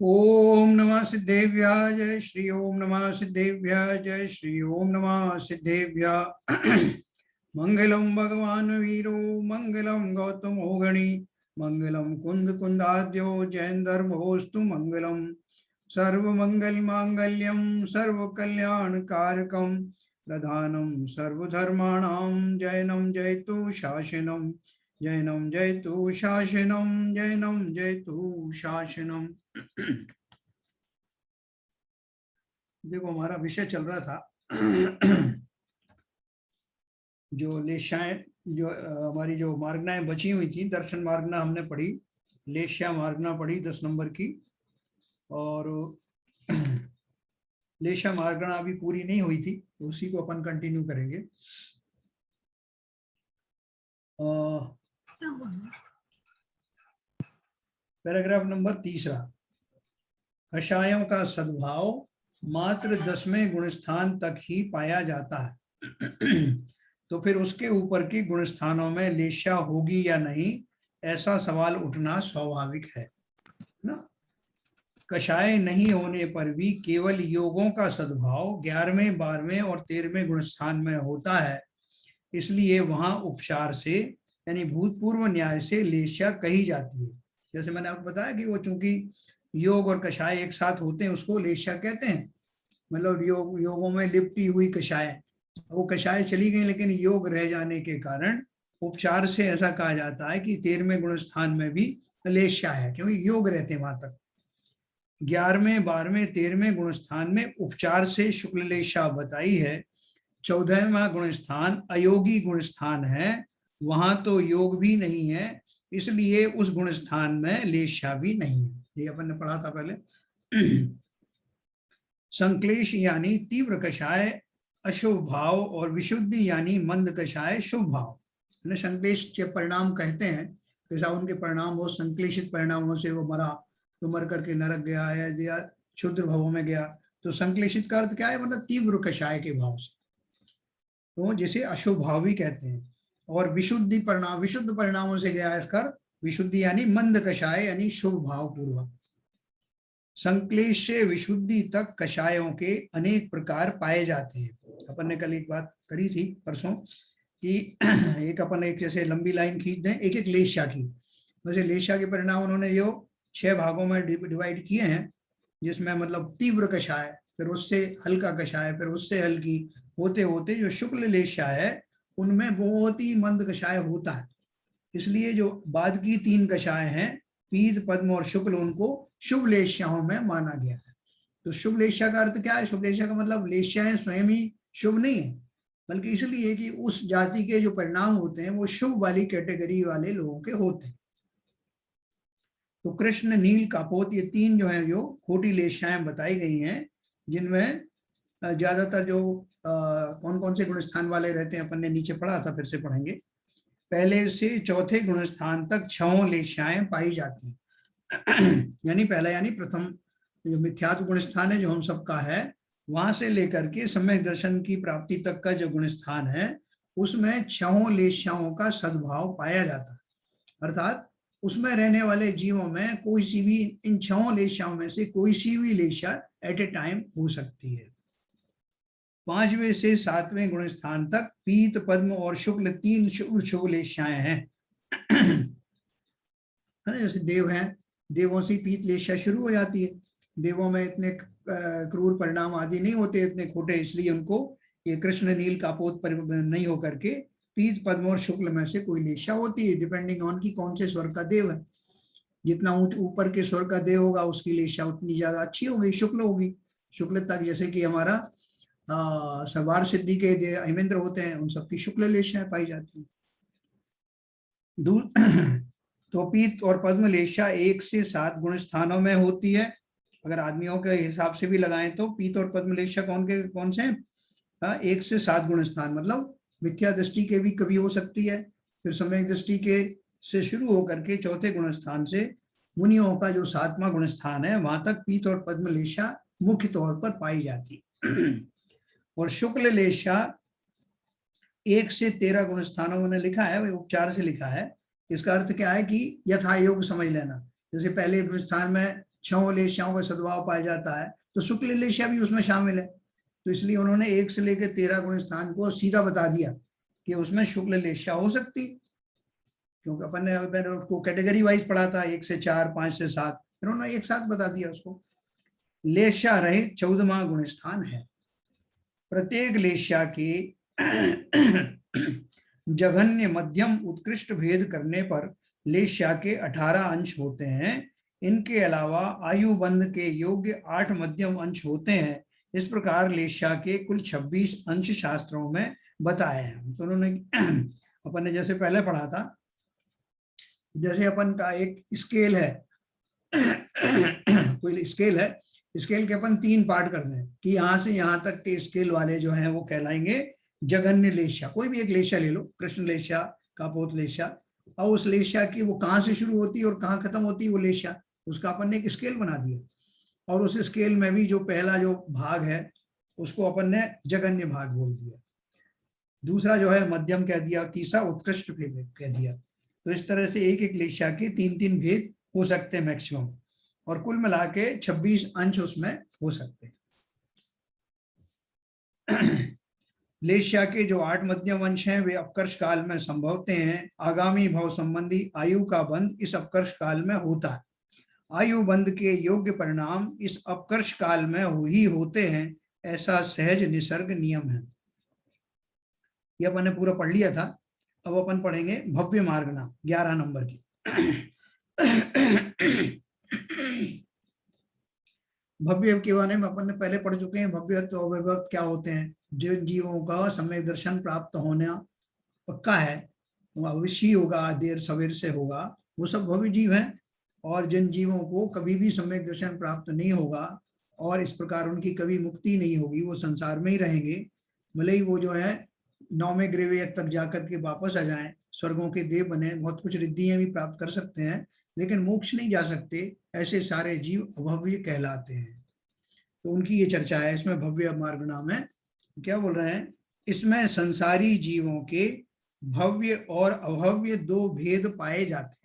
ओम नमः सिद्धेभ्याय जय श्री ओम नमः सिद्धेभ्याय जय श्री ओम नमः सिद्धेभ्याय मंगलम भगवान वीरो मंगलम गौतमो गणी मंगलम कुंद कुंदाद्यो जयंदर्भोस्तु मंगलम सर्वमंगल मांगल्यम सर्व कल्याण कारकम प्रधानम सर्वधर्माणां जयनम जयतु शासनम जैनम जयतु शासनम जैनम जयतु शासनम। देखो हमारा विषय चल रहा था जो लेशाएं, जो हमारी जो मार्गनाएं बची हुई थी, दर्शन मार्गना हमने पढ़ी, लेश्या मार्गना पढ़ी 10 नंबर की, और लेशा मार्गना अभी पूरी नहीं हुई थी, तो उसी को अपन कंटिन्यू करेंगे। पैराग्राफ नंबर 3, कषायों का सद्भाव मात्र 10वें गुणस्थान तक ही पाया जाता है। तो फिर उसके ऊपर की गुणस्थानों में लेशा होगी या नहीं, ऐसा सवाल उठना स्वाभाविक है ना। कषाय नहीं होने पर भी केवल योगों का सद्भाव 11वें 12वें और 13वें गुणस्थान में होता है, इसलिए वहां उपचार से यानी भूतपूर्व न्याय से लेशा कही जाती है। जैसे मैंने आपको बताया कि वो चूंकि योग और कषाय एक साथ होते हैं, उसको लेशा कहते हैं। मतलब योगों में लिपटी हुई कषाय, वो कषाय चली गई लेकिन योग रह जाने के कारण उपचार से ऐसा कहा जाता है कि 13वें गुण स्थान में भी लेशा है, क्योंकि योग रहते हैं वहां तक। 11वें 12वें 13वें गुण स्थान में उपचार से शुक्ल लेशा बताई है। 14वां गुण स्थान अयोगी गुण स्थान है, वहां तो योग भी नहीं है, इसलिए उस गुण स्थान में लेशा भी नहीं है। ये अपन ने पढ़ा था पहले। संक्लेश यानी तीव्र कषाय अशुभ भाव और विशुद्धि यानी मंद कषाय शुभ भाव। संक्लेश के परिणाम कहते हैं, जैसा उनके परिणाम हो, संक्लेशित परिणामों से वो मरा, तो मर करके नरक गया है या क्षुद्र भावों में गया। तो संक्लेशित का अर्थ क्या है, मतलब तीव्र कषाय के भाव से, तो जिसे अशुभ भाव भी कहते हैं। और विशुद्धि परिणाम, विशुद्ध परिणामों से गया इसका विशुद्धि यानी मंद कषाय यानी शुभ भाव पूर्वक। संक्लेश से विशुद्धि तक कषायों के अनेक प्रकार पाए जाते हैं। अपन ने कल एक बात करी थी परसों कि एक अपन एक जैसे लंबी लाइन खींच दें एक एक लेशा की, वैसे लेशा के परिणाम उन्होंने जो 6 भागों में डिवाइड किए हैं, जिसमें मतलब तीव्र कषाय, फिर उससे हल्का कषाय, फिर उससे हल्की होते होते जो शुक्ल लेशा है उनमें बहुत ही मंद कषाय होता है। इसलिए जो बाद की 3 कषाय हैं, पीत पद्म और शुक्ल, उनको शुभ लेश्याओं में माना गया है। तो शुभ लेश्या का अर्थ क्या है, शुभ लेश्या का मतलब लेश्याएं स्वयं ही शुभ नहीं है, बल्कि इसलिए कि उस जाति के जो परिणाम होते हैं वो शुभ वाली कैटेगरी वाले लोगों के होते हैं। तो कृष्ण, नील, कापोत, ये 3 जो है जो खोटी लेश्याएं बताई गई हैं, जिनमें ज्यादातर जो कौन कौन से गुण स्थान वाले रहते हैं अपन ने नीचे पढ़ा था, फिर से पढ़ेंगे। पहले से चौथे गुण स्थान तक 6 लेश्याएं पाई जाती हैं। यानी पहला यानी प्रथम जो मिथ्यात्व गुण स्थान है जो हम सबका है, वहां से लेकर के सम्यक दर्शन की प्राप्ति तक का जो गुण स्थान है, उसमें 6 लेश्याओं का सद्भाव पाया जाता है। अर्थात उसमें रहने वाले जीवों में कोई सी भी, इन 6 लेशाओं में से कोई सी भी लेशा एट ए टाइम हो सकती है। 5वें से 7वें गुण स्थान तक पीत पद्म और शुक्ल 3 शुभ लेशाएं हैं। जैसे देव हैं, देवों से पीत लेशा शुरू हो जाती है। देवों में इतने क्रूर परिणाम आदि नहीं होते, इतने खोटे, इसलिए उनको ये कृष्ण, नील, कापोत पर नहीं होकर के पीत पद्म और शुक्ल में से कोई लेशा होती है, डिपेंडिंग ऑन की कौन से स्वर का देव है। जितना ऊपर के स्वर का देव होगा उसकी लेशा उतनी ज्यादा अच्छी होगी, शुक्ल होगी। शुक्ल तक जैसे कि हमारा सवार सिद्धि के हेमेंद्र होते हैं, उन सबकी शुक्ल लेशाएं पाई जाती है। तो पीत और पद्म लेशा 1 से 7 गुण स्थानों में होती है। अगर आदमियों के हिसाब से भी लगाएं तो पीत और पद्म लेशा कौन से हैं? 1 से 7 गुण स्थान, मतलब मिथ्या दृष्टि के भी कभी हो सकती है, फिर सम्यक दृष्टि के से शुरू होकर के चौथे गुण स्थान से मुनियों का जो 7वां गुण स्थान है, वहां तक पीत और पद्म लेशा मुख्य तौर पर पाई जाती है। और शुक्ल लेशा 1 से 13 गुण स्थानों में लिखा है, वो उपचार से लिखा है। इसका अर्थ क्या है कि यथा योग समझ लेना। जैसे पहले गुण स्थान में छह लेश्याओं का सद्भाव पाया जाता है, तो शुक्ल लेश्या भी उसमें शामिल है। तो इसलिए उन्होंने 1 से लेकर 13 गुण स्थान को सीधा बता दिया कि उसमें शुक्ल लेश्या हो सकती, क्योंकि अपन ने को कैटेगरी वाइज पढ़ा था, 1 से 4, 5 से 7, उन्होंने एक साथ बता दिया उसको। लेश्या रहित 14वां गुण स्थान है। प्रत्येक लेश्या के जघन्य मध्यम उत्कृष्ट भेद करने पर लेश्या के 18 अंश होते हैं। इनके अलावा आयु बंध के योग्य 8 मध्यम अंश होते हैं। इस प्रकार लेश्या के कुल 26 अंश शास्त्रों में बताए हैं। तो उन्होंने अपन ने जैसे पहले पढ़ा था, जैसे अपन का एक स्केल है, कोई स्केल है, स्केल के अपन 3 पार्ट कर दें कि यहाँ से यहाँ तक के स्केल वाले जो हैं वो कहलाएंगे जघन्य लेश्या। कोई भी एक लेश्या ले लो, कृष्ण लेश्या, कापोत लेश्या, और उस लेश्या की वो कहाँ से शुरू होती है और कहाँ खत्म होती है वो लेश्या, उसका अपन ने एक स्केल बना दिया। और उस स्केल में भी जो पहला जो भाग है उसको अपन ने जघन्य भाग बोल दिया, दूसरा जो है मध्यम कह दिया, तीसरा उत्कृष्ट कह दिया। तो इस तरह से एक एक लेश्या के 3-3 भेद हो सकते हैं मैक्सिमम, और कुल मिला के 26 अंश उसमें हो सकते हैं। लेश्या के जो 8 मध्यम अंश हैं वे अपकर्ष काल में संभवते हैं। आगामी भव संबंधी आयु का बंध इस अपकर्ष काल में होता है। आयु बंध के योग्य परिणाम इस अपकर्ष काल में ही होते हैं, ऐसा सहज निसर्ग नियम है। ये अपन ने पूरा पढ़ लिया था। अब अपन पढ़ेंगे भव्य मार्गना 11 नंबर की। भव्य के बारे में अपन ने पहले पढ़ चुके हैं। भव्य तो अव्यक्त क्या होते हैं? जिन जीवों का सम्यक दर्शन प्राप्त होना पक्का है, वो अवश्य होगा, देर सवेर से होगा, वो सब भव्य जीव हैं। और जिन जीवों को कभी भी सम्यक दर्शन प्राप्त नहीं होगा और इस प्रकार उनकी कभी मुक्ति नहीं होगी, वो संसार में ही रहेंगे, भले ही वो जो है 9वें ग्रेवे तक जाकर के वापस आ जाएं, स्वर्गों के देव बने, बहुत कुछ रिद्धियां भी प्राप्त कर सकते हैं, लेकिन मोक्ष नहीं जा सकते। ऐसे सारे जीव अभव्य कहलाते हैं। तो उनकी ये चर्चा है इसमें। भव्य मार्गना में क्या बोल रहे हैं? इसमें संसारी जीवों के भव्य और अभव्य 2 भेद पाए जाते हैं।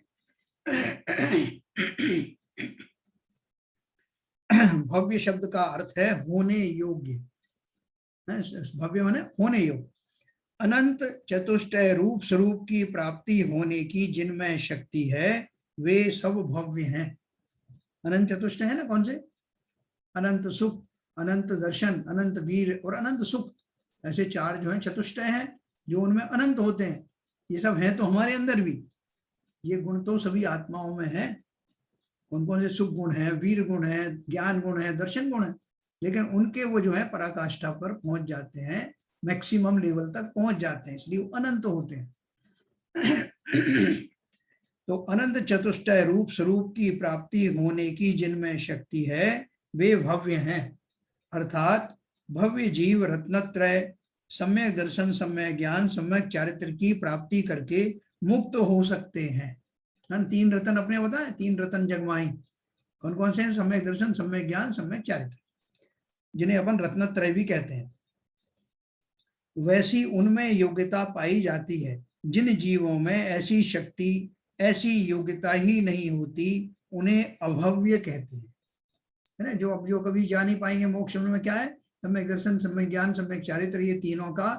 भव्य शब्द का अर्थ है होने योग्य। भव्य माने होने योग्य। अनंत चतुष्टय रूप स्वरूप की प्राप्ति होने की जिनमें शक्ति है वे सब भव्य हैं। अनंत चतुष्टय है ना, कौन से? अनंत सुख, अनंत दर्शन, अनंत वीर और अनंत सुख, ऐसे 4 जो हैं चतुष्टय हैं, जो उनमें अनंत होते हैं। ये सब हैं तो हमारे अंदर भी, ये गुण तो सभी आत्माओं में है। कौन कौन से सुख गुण है, वीर गुण है, ज्ञान गुण है, दर्शन गुण है, लेकिन उनके वो जो है पराकाष्ठा पर पहुंच जाते हैं, मैक्सिमम लेवल तक पहुंच जाते हैं, इसलिए वो अनंत होते हैं। तो अनंत चतुष्टय रूप स्वरूप की प्राप्ति होने की जिनमें शक्ति है वे भव्य हैं। अर्थात भव्य जीव रत्नत्रय, सम्यक दर्शन, सम्यक ज्ञान, सम्यक चारित्र की प्राप्ति करके मुक्त हो सकते हैं। हम 3 रत्न अपने बताए, 3 रत्न जगमाई कौन कौन से हैं? सम्यक दर्शन, सम्यक ज्ञान, सम्यक चारित्र, जिन्हें अपन रत्नत्रय भी कहते हैं। वैसी उनमें योग्यता पाई जाती है। जिन जीवों में ऐसी शक्ति, ऐसी योग्यता ही नहीं होती, उन्हें अभव्य कहते हैं, है ना। जो कभी जा नहीं पाएंगे मोक्ष, में क्या है? सम्यक दर्शन, सम्यक ज्ञान, सम्यक चारित्र, ये तीनों का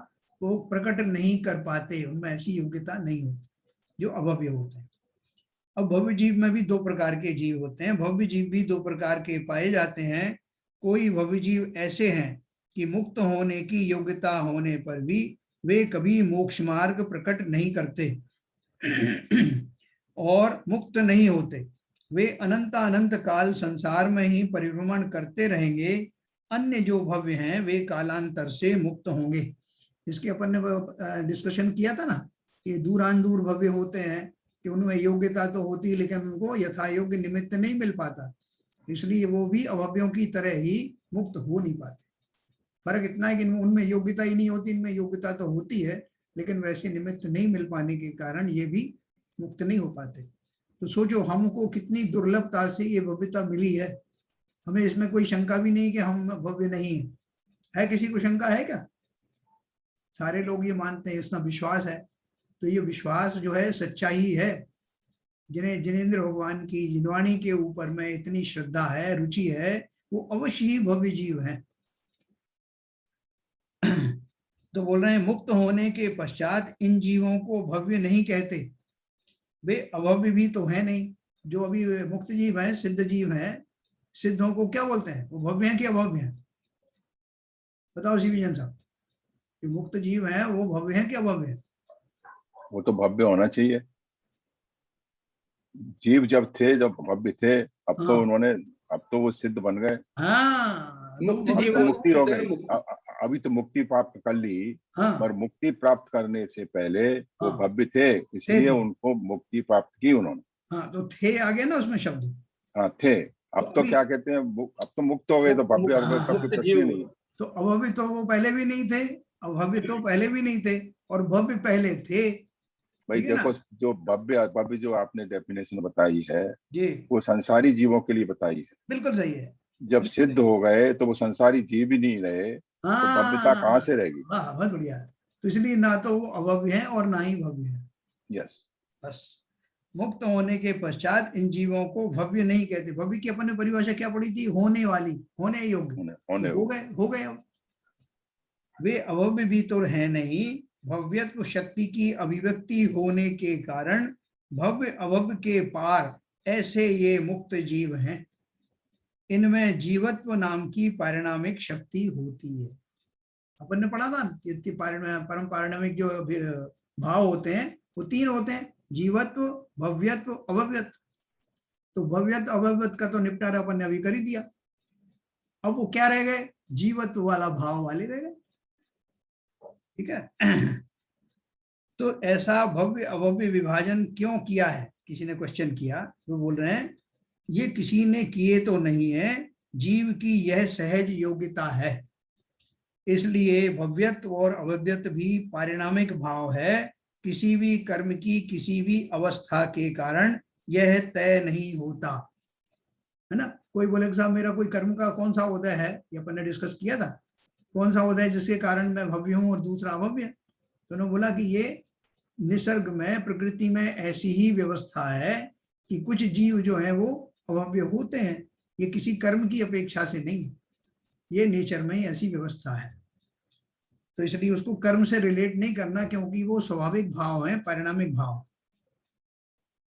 वो प्रकट नहीं कर पाते, उनमें ऐसी योग्यता नहीं होती, जो अभव्य होते हैं। अब भव्य जीव में भी 2 प्रकार के जीव होते हैं। भव्य जीव भी 2 प्रकार के पाए जाते हैं। कोई भव्य जीव ऐसे हैं कि मुक्त होने की योग्यता होने पर भी वे कभी मोक्ष मार्ग प्रकट नहीं करते और मुक्त नहीं होते। वे अनंत काल संसार में ही परिभ्रमण करते रहेंगे। अन्य जो भव्य हैं वे कालांतर से मुक्त होंगे। इसके अपन ने डिस्कशन किया था ना, ये दूरान दूर भव्य होते हैं कि उनमें योग्यता तो होती है लेकिन उनको यथा योग्य निमित्त नहीं मिल पाता, इसलिए वो भी अभव्यों की तरह ही मुक्त हो नहीं पाते। फर्क इतना है कि उनमें योग्यता ही नहीं होती, इनमें योग्यता तो होती है लेकिन वैसे निमित्त नहीं मिल पाने के कारण ये भी मुक्त नहीं हो पाते। तो सोचो हमको कितनी दुर्लभता से ये भव्यता मिली है, हमें इसमें कोई शंका भी नहीं कि हम भव्य नहीं है। किसी को शंका है क्या? सारे लोग ये मानते हैं, इसका विश्वास है। तो ये विश्वास जो है सच्चा ही है। जिन्हें जिनेंद्र भगवान की जिनवाणी के ऊपर में इतनी श्रद्धा है, रुचि है, वो अवश्य ही भव्य जीव हैं। तो बोल रहे हैं मुक्त होने के पश्चात इन जीवों को भव्य नहीं कहते, वे अभव्य भी तो है नहीं। जो अभी मुक्त जीव है, सिद्ध जीव है, सिद्धों को क्या बोलते हैं? वो भव्य हैं कि अभव्य हैं? बताओ शिवजन साहब, ये मुक्त जीव है वो भव्य हैं कि अभव्य हैं? वो तो भव्य होना चाहिए। जीव जब थे, जब भव्य थे, अब तो उन्होंने, अब तो वो सिद्ध बन गए। हाँ, अब तो मुक्ति हो गई, अभी तो मुक्ति प्राप्त कर ली। हाँ, पर मुक्ति प्राप्त करने से पहले वो हाँ, भव्य थे, इसलिए थे। उनको मुक्ति प्राप्त की उन्होंने। हाँ, तो थे आ गया ना उसमें शब्द। हाँ थे। तो अब तो क्या कहते हैं, अब तो मुक्त हो गए, तो भव्य और का कोई प्रश्न ही नहीं है। तो अभव्य तो वो पहले भी नहीं थे, अभव्य तो पहले भी नहीं थे, और भव्य पहले थे। भाई ठीक है ना देखो, जो भव्य भव्य जो आपने डेफिनेशन बताई है, जी? वो संसारी जीवों के लिए बताई है। बिल्कुल सही है। जब सिद्ध हो गए तो वो संसारी जीव ही नहीं रहे, तो भव्यता कहाँ हाँ, से रहेगी? वाह, बहुत बढ़िया है। तो इसलिए ना तो वो अभव्य है और ना ही भव्य है। यस। बस, मुक्त होने के पश्चात इन जीवों को भव्य नहीं कहते। भव्य की अपन ने परिभाषा क्या पढ़ी थी? होने वाली, होने योग्य। होने तो हो गए अब। वे अभव्य भी तो है नहीं, भव्यत्व शक्ति की अभिव्यक्ति होने के कारण भव्य अभव्य के पार ऐसे ये मुक्त जीव हैं। इनमें जीवत्व नाम की पारिणामिक शक्ति होती है। अपन ने पढ़ा था परम पारिणामिक जो भाव होते हैं वो 3 होते हैं: जीवत्व, भव्यत्व, अभव्यत्व। तो भव्यत्व अभव्यत्व का तो निपटारा अपन ने अभी कर ही दिया। अब वो क्या रह गए? जीवत्व वाला भाव वाले रह गए। ठीक है। तो ऐसा भव्य अभव्य विभाजन क्यों किया है? किसी ने क्वेश्चन किया, वो बोल रहे हैं ये किसी ने किए तो नहीं है, जीव की यह सहज योग्यता है। इसलिए भव्यत्व और अभव्यत्व भी पारिणामिक भाव है। किसी भी कर्म की किसी भी अवस्था के कारण यह तय नहीं होता, है ना? कोई बोले कि साहब मेरा कोई कर्म का कौन सा उदय है, ये अपन ने डिस्कस किया था, कौन सा उदय जिसके कारण मैं भव्य हूं और दूसरा अभव्य। तो उन्होंने बोला कि ये निसर्ग में, प्रकृति में ऐसी ही व्यवस्था है कि कुछ जीव जो है वो अभव्य होते हैं। ये किसी कर्म की अपेक्षा से नहीं है, ये नेचर में ही ऐसी व्यवस्था है। तो इसलिए उसको कर्म से रिलेट नहीं करना, क्योंकि वो स्वाभाविक भाव है, परिणामिक भाव।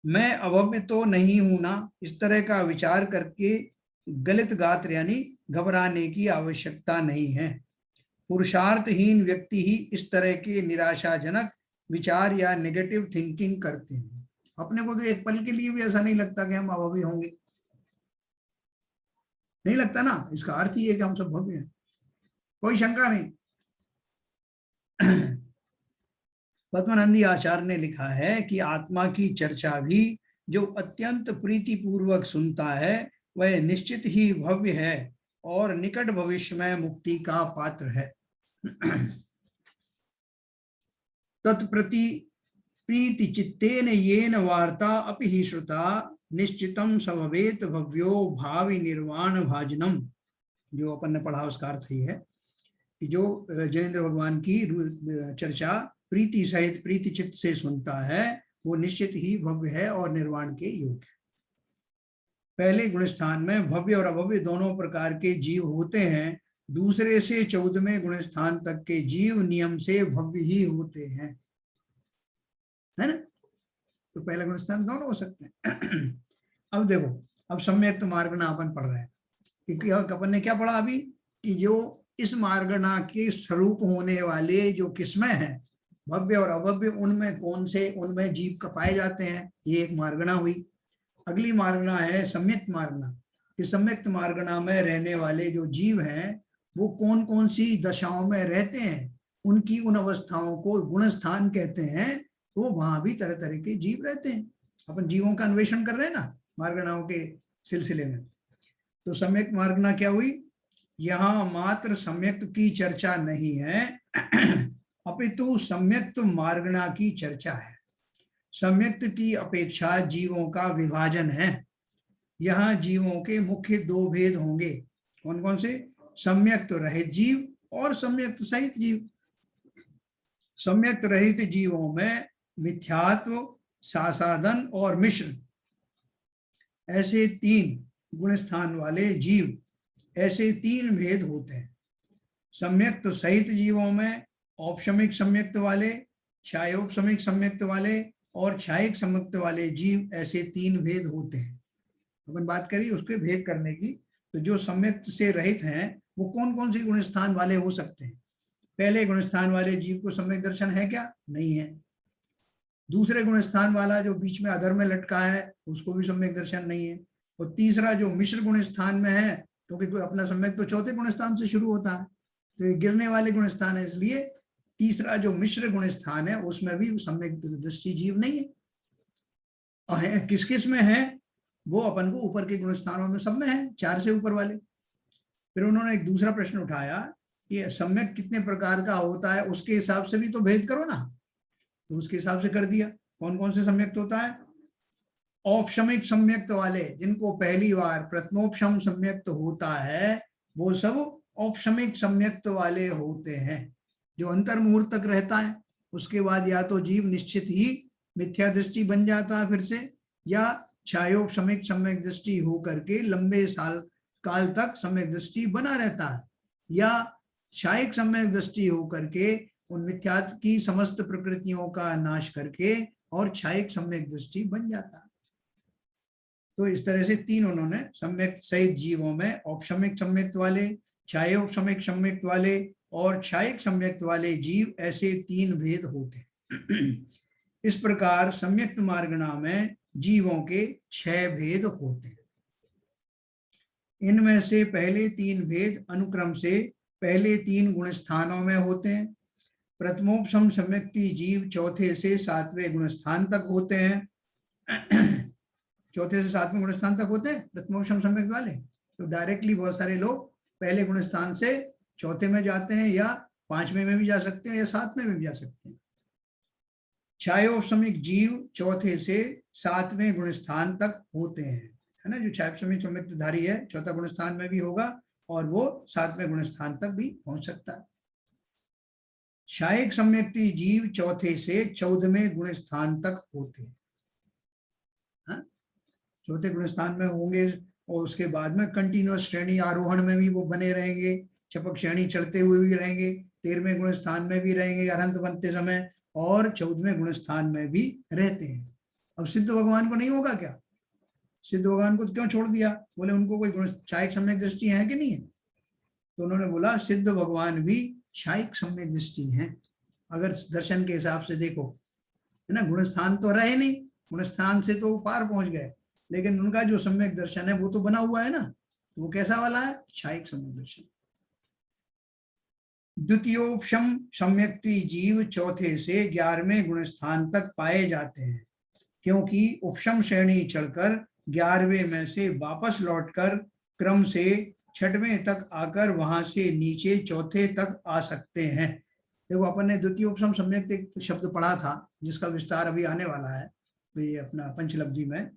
मैं अभव्य तो नहीं हूं ना, इस तरह का विचार करके गलत गात यानी घबराने की आवश्यकता नहीं है। पुरुषार्थहीन व्यक्ति ही इस तरह के निराशाजनक विचार या नेगेटिव थिंकिंग करते हैं। अपने को तो एक पल के लिए भी ऐसा नहीं लगता कि हम अभव्य होंगे, नहीं लगता ना। इसका अर्थ ही है कि हम सब भव्य हैं, कोई शंका नहीं। पद्मानंदी आचार्य ने लिखा है कि आत्मा की चर्चा भी जो अत्यंत प्रीतिपूर्वक सुनता है वह निश्चित ही भव्य है और निकट भविष्य में मुक्ति का पात्र है। तत्प्रति प्रीति चित्तेन येन वार्ता अपि ही श्रुता निश्चितम सभवेत भव्यो भावी निर्वाण भाजनम। जो अपन ने पढ़ा उसका अर्थ ही है कि जो जयेंद्र भगवान की चर्चा प्रीति सहित प्रीति चित्त से सुनता है वो निश्चित ही भव्य है और निर्वाण के योग्य। पहले गुणस्थान में भव्य और अभव्य दोनों प्रकार के जीव होते हैं। दूसरे से 14वें गुणस्थान तक के जीव नियम से भव्य ही होते हैं, है ना? तो पहले गुणस्थान दोनों हो सकते हैं। अब देखो, अब सम्यक्त मार्गणा अपन पढ़ रहे हैं, क्योंकि अपन ने क्या पढ़ा अभी कि जो इस मार्गणा के स्वरूप होने वाले जो किस्में हैं, भव्य और अभव्य, उनमें कौन से उनमें जीव का पाए जाते हैं, ये एक मार्गणा हुई। अगली मार्गणा है सम्यक्त मार्गणा। इस सम्यक्त मार्गणा में रहने वाले जो जीव हैं वो कौन कौन सी दशाओं में रहते हैं, उनकी उन अवस्थाओं को गुणस्थान कहते हैं। तो वहां भी तरह तरह के जीव रहते हैं। अपन जीवों का अन्वेषण कर रहे हैं ना मार्गणाओं के सिलसिले में। तो सम्यक्त मार्गणा क्या हुई? यहाँ मात्र सम्यक्त की चर्चा नहीं है, अपितु सम्यक्त मार्गणा की चर्चा है। सम्यक्त की अपेक्षा जीवों का विभाजन है। यहाँ जीवों के मुख्य 2 भेद होंगे। कौन कौन से? सम्यक्त रहित जीव और सम्यक्त सहित जीव। सम्यक्त रहित जीवों में मिथ्यात्व, सासाधन और मिश्र ऐसे 3 गुण स्थान वाले जीव, ऐसे 3 भेद होते हैं। सम्यक्त सहित जीवों में औपशमिक सम्यक्त वाले, छायोपशमिक सम्यक्त वाले और छायिक सम्यक्त वाले जीव, ऐसे 3 भेद होते हैं। अपन बात करिए उसके भेद करने की, तो जो सम्यक्त से रहित हैं वो कौन कौन से गुण स्थान वाले हो सकते हैं? पहले गुण स्थान वाले जीव को सम्यक दर्शन है क्या? नहीं है। दूसरे गुण स्थान वाला जो बीच में अधर में लटका है उसको भी सम्यक दर्शन नहीं है। और तीसरा जो मिश्र गुण स्थान में है, क्योंकि कोई अपना सम्यक तो चौथे गुण स्थान से शुरू होता है, तो ये गिरने वाले गुण स्थान है, इसलिए तीसरा जो मिश्र गुण स्थान है उसमें भी सम्यक दृष्टि जीव नहीं है। किस किस में है? वो अपन को ऊपर के गुण स्थानों में सब में है, 4 से ऊपर वाले। फिर उन्होंने एक दूसरा प्रश्न उठाया कि सम्यक कितने प्रकार का होता है, उसके हिसाब से भी तो भेद करो ना। तो उसके हिसाब से कर दिया। कौन कौन से सम्यक्त होता है? औपशमिक सम्यक्त वाले, जिनको पहली बार प्रथमोपशम सम्यक्त होता है, वो सब औपशमिक सम्यक्त वाले होते हैं, जो अंतर मुहूर्त तक रहता है। उसके बाद या तो जीव निश्चित ही मिथ्या दृष्टि बन जाता है फिर से, या छायोपशमिक सम्यक दृष्टि होकर के लंबे साल काल तक सम्यक दृष्टि बना रहता है, या छायिक सम्यक दृष्टि होकर के उन मिथ्या की समस्त प्रकृतियों का नाश करके और छायिक सम्यक दृष्टि बन जाता है। तो इस तरह से 3 उन्होंने सम्यक सहित जीवों में औपशमिक सम्यक्त वाले, छायोपशमिक सम्यक्त वाले और छायिक सम्यक्त वाले जीव, ऐसे 3 भेद होते हैं। इस प्रकार सम्यक्त मार्गणा में जीवों के 6 भेद होते हैं। इनमें से पहले 3 भेद अनुक्रम से पहले 3 गुण स्थानों में होते हैं। प्रथमोपशम सम्यक्ति जीव चौथे से 7वें गुण स्थान तक होते हैं। चौथे से 7वें गुण स्थान तक होते हैं प्रथमोपशम सम्यक्त वाले। तो डायरेक्टली बहुत सारे लोग पहले गुण स्थान से चौथे में जाते हैं, या 5वें में भी जा सकते हैं, या 7वें में भी जा सकते हैं। छायोपशमिक जीव चौथे से 7वें गुण स्थान तक होते हैं, है ना। जो छायोपशमिक सम्यक्तधारी है चौथा गुण स्थान में भी होगा और वो 7वें गुण स्थान तक भी पहुंच सकता है। छायिक सम्यक्ति जीव चौथे से 14वें गुण स्थान तक होते हैं। चौथे गुण स्थान में होंगे और उसके बाद में कंटिन्यूअस श्रेणी आरोहण में भी वो बने रहेंगे, चपक श्रेणी चढ़ते हुए भी रहेंगे, 13वें गुण स्थान में भी रहेंगे अरहंत बनते समय, और 14वें गुण स्थान में भी रहते हैं। अब सिद्ध भगवान को नहीं होगा क्या? सिद्ध भगवान को क्यों छोड़ दिया? बोले उनको कोई गुण छायिक सम्यक दृष्टि है कि नहीं है? तो उन्होंने बोला सिद्ध भगवान भी छायिक सम्यक दृष्टि है। अगर दर्शन के हिसाब से देखो, है ना, गुण स्थान तो रहे नहीं, गुण स्थान से तो पार पहुंच गए, लेकिन उनका जो सम्यक दर्शन है वो तो बना हुआ है ना। तो वो कैसा वाला है? छायिक सम्यक दर्शन। द्वितीयोपशम सम्यक्ति जीव चौथे से 11वें गुण स्थान तक पाए जाते हैं, क्योंकि उपशम श्रेणी चढ़कर 11वें में से वापस लौटकर क्रम से 6वें तक आकर वहां से नीचे चौथे तक आ सकते हैं। देखो अपन ने द्वितीयोपशम सम्यक्त एक शब्द पढ़ा था जिसका विस्तार अभी आने वाला है, तो ये अपना पंचलब्धि में,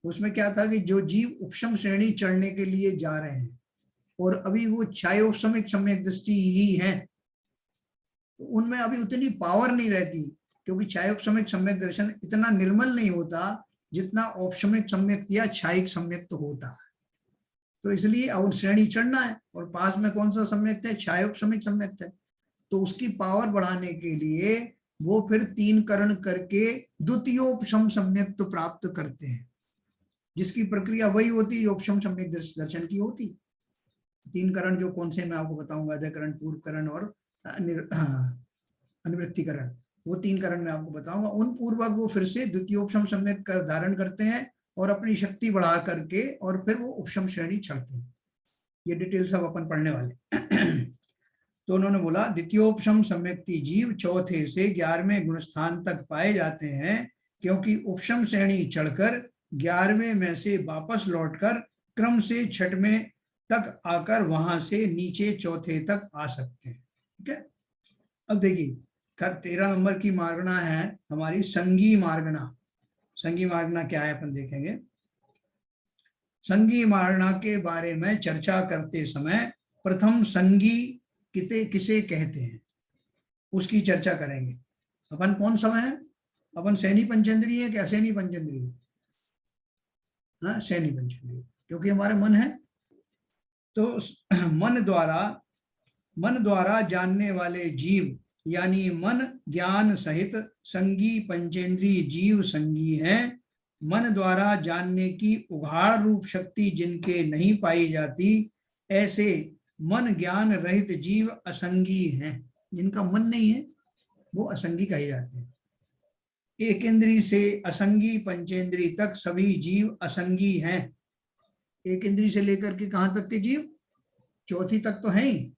उसमें क्या था कि जो जीव उपशम श्रेणी चढ़ने के लिए जा रहे हैं और अभी वो छायोपशमिक सम्यक दृष्टि ही है, तो उनमें अभी उतनी पावर नहीं रहती, क्योंकि छायोपशमिक सम्यक दर्शन इतना निर्मल नहीं होता जितना औपशमिक सम्यक या छायिक सम्यक तो होता है। तो इसलिए और श्रेणी चढ़ना है और पास में कौन सा सम्यक है? छायोपशमिक सम्यक है। तो उसकी पावर बढ़ाने के लिए वो फिर 3 करण करके द्वितीयोपशम सम्यक तो प्राप्त करते हैं, जिसकी प्रक्रिया वही होती है उपशम सम्यक दर्शन की होती। 3 करण जो कौन से मैं आपको बताऊंगा, अधिकरण, पूर्व करण और अनुवृत्तिकरण, वो 3 करण मैं आपको बताऊंगा। उन पूर्वक वो फिर से द्वितीयोपशम सम्यक कर धारण करते हैं और अपनी शक्ति बढ़ा करके और फिर वो उपशम श्रेणी चढ़ते हैं। ये डिटेल सब अपन पढ़ने वाले। तो उन्होंने बोला द्वितीयोपशम सम्यक्ति जीव चौथे से 11वें गुण स्थान तक पाए जाते हैं, क्योंकि उपशम श्रेणी चढ़कर 11वें में से वापस लौटकर क्रम से 6वें तक आकर वहां से नीचे चौथे तक आ सकते हैं। ठीक है। अब देखिए 13 नंबर की मार्गणा है हमारी संगी मार्गणा। संगी मार्गणा क्या है अपन देखेंगे। संगी मार्गणा के बारे में चर्चा करते समय प्रथम संगी किसे कहते हैं उसकी चर्चा करेंगे। अपन कौन सा है? अपन सैनी पंचेंद्रीय है कि असैनी पंचेंद्रीय? हाँ, शयनी पंचेंद्रिय, क्योंकि हमारे मन है। तो मन द्वारा जानने वाले जीव यानी मन ज्ञान सहित संगी पंचेंद्रिय जीव संगी हैं। मन द्वारा जानने की उघाड़ रूप शक्ति जिनके नहीं पाई जाती, ऐसे मन ज्ञान रहित जीव असंगी हैं। जिनका मन नहीं है वो असंगी कहे जाते हैं। एक इंद्री से असंगी पंचेंद्री तक सभी जीव असंगी हैं। एक इंद्री से लेकर के कहां तक के जीव? चौथी तक तो है ही,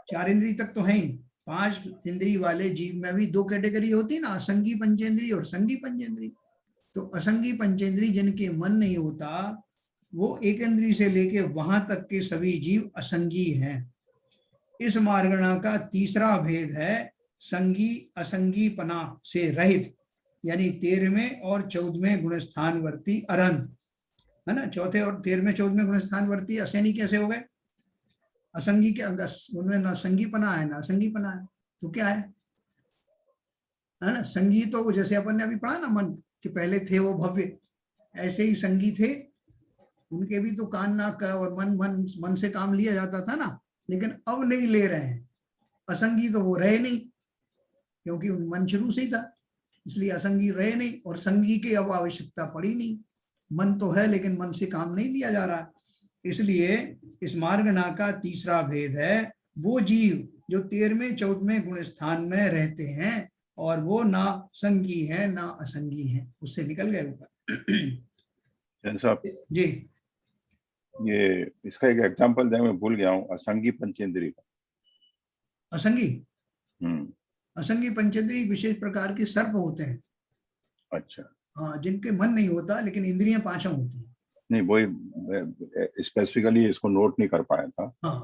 4 इंद्री तक तो है ही। 5 इंद्री वाले जीव में भी 2 कैटेगरी होती है ना, असंगी पंचेंद्री और संगी पंचेंद्री। तो असंगी पंचेंद्री जिनके मन नहीं होता, वो एक इंद्री से लेके वहां तक के सभी जीव असंगी हैं। इस मार्गणा का तीसरा भेद है संगी असंगीपना से रहित, यानी 13वें और 14वें गुणस्थानवर्ती अरंत, है ना। चौथे और 13वें 14वें गुणस्थानवर्ती असैनी कैसे हो गए? असंगी के अंदर उनमें ना संगीपना है ना असंगीपना है, तो क्या है ना। संगी तो जैसे अपन ने अभी पढ़ा ना, मन के पहले थे वो भव्य, ऐसे ही संगी थे, उनके भी तो कान नाक का और मन से काम लिया जाता था ना, लेकिन अब नहीं ले रहे हैं। असंगी तो वो रहे नहीं, क्योंकि मन शुरू से ही था, इसलिए असंगी रहे नहीं, और संगी की अब आवश्यकता पड़ी नहीं। मन तो है लेकिन मन से काम नहीं लिया जा रहा, इसलिए इस मार्गणा का तीसरा भेद है वो जीव जो 13वें 14वें गुण स्थान में रहते हैं, और वो ना संगी है ना असंगी है, उससे निकल गए ऊपर। साहब जी, ये इसका एक एग्जांपल दें, मैं भूल गया हूँ, असंगी पंचेंद्री का। असंगी असंगी पंचेंद्री विशेष प्रकार के सर्प होते हैं। अच्छा, हाँ, जिनके मन नहीं होता लेकिन इंद्रियां 5 होती हैं। नहीं, वही स्पेसिफिकली इसको नोट नहीं कर पाया था। हाँ,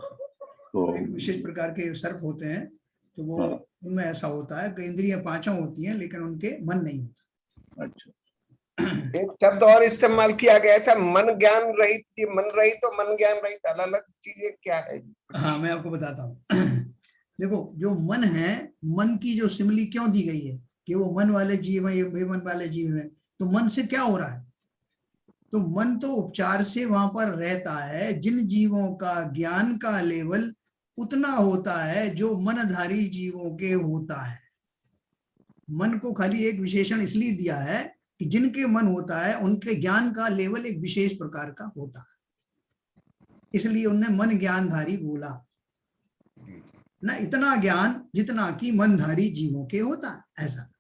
तो एक विशेष प्रकार के सर्प होते हैं, तो वो हाँ, उनमें ऐसा होता है कि इंद्रियां 5 होती हैं लेकिन उनके मन नहीं होता। अच्छा, एक शब्द और इस्तेमाल किया गया ऐसा, मन ज्ञान रहित। ये मन रहित और मन ज्ञान रहित अलग अलग चीजें क्या है? हाँ, मैं आपको बताता हूँ। देखो, जो मन है, मन की जो सिमली क्यों दी गई है कि वो मन वाले जीव है, ये बेमन वाले जीव है, तो मन से क्या हो रहा है? तो मन तो उपचार से वहां पर रहता है। जिन जीवों का ज्ञान का लेवल उतना होता है जो मनधारी जीवों के होता है। मन को खाली एक विशेषण इसलिए दिया है कि जिनके मन होता है उनके ज्ञान का लेवल एक विशेष प्रकार का होता है, इसलिए उनने मन ज्ञानधारी बोला ना, इतना ज्ञान जितना कि मनधारी जीवों के होता है, ऐसा।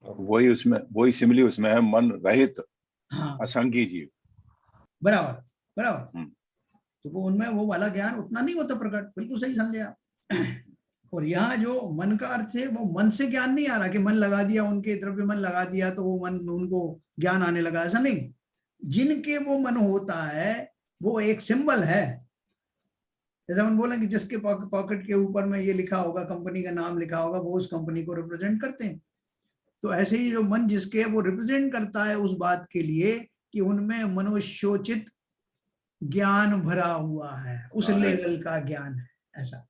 वही सिमिली उसमें है, मन रहित हाँ, असंगी जीव। बराबर बराबर। तो वो उनमें वो वाला ज्ञान उतना नहीं होता प्रकट, बिल्कुल सही समझे आप। और यहाँ जो मन का अर्थ है, वो मन से ज्ञान नहीं आ रहा कि मन लगा दिया, उनके द्रव्य मन लगा दिया तो वो मन, उनको ज्ञान आने लगा, ऐसा नहीं। जिनके वो मन होता है वो एक सिंबल है। जैसे हम बोलेंगे जिसके पॉकेट के ऊपर में ये लिखा होगा, कंपनी का नाम लिखा होगा, वो उस कंपनी को रिप्रेजेंट करते हैं। तो ऐसे ही जो मन जिसके, वो रिप्रेजेंट करता है उस बात के लिए कि उनमें मनुष्योचित ज्ञान भरा हुआ है, उस लेवल का ज्ञान है, ऐसा।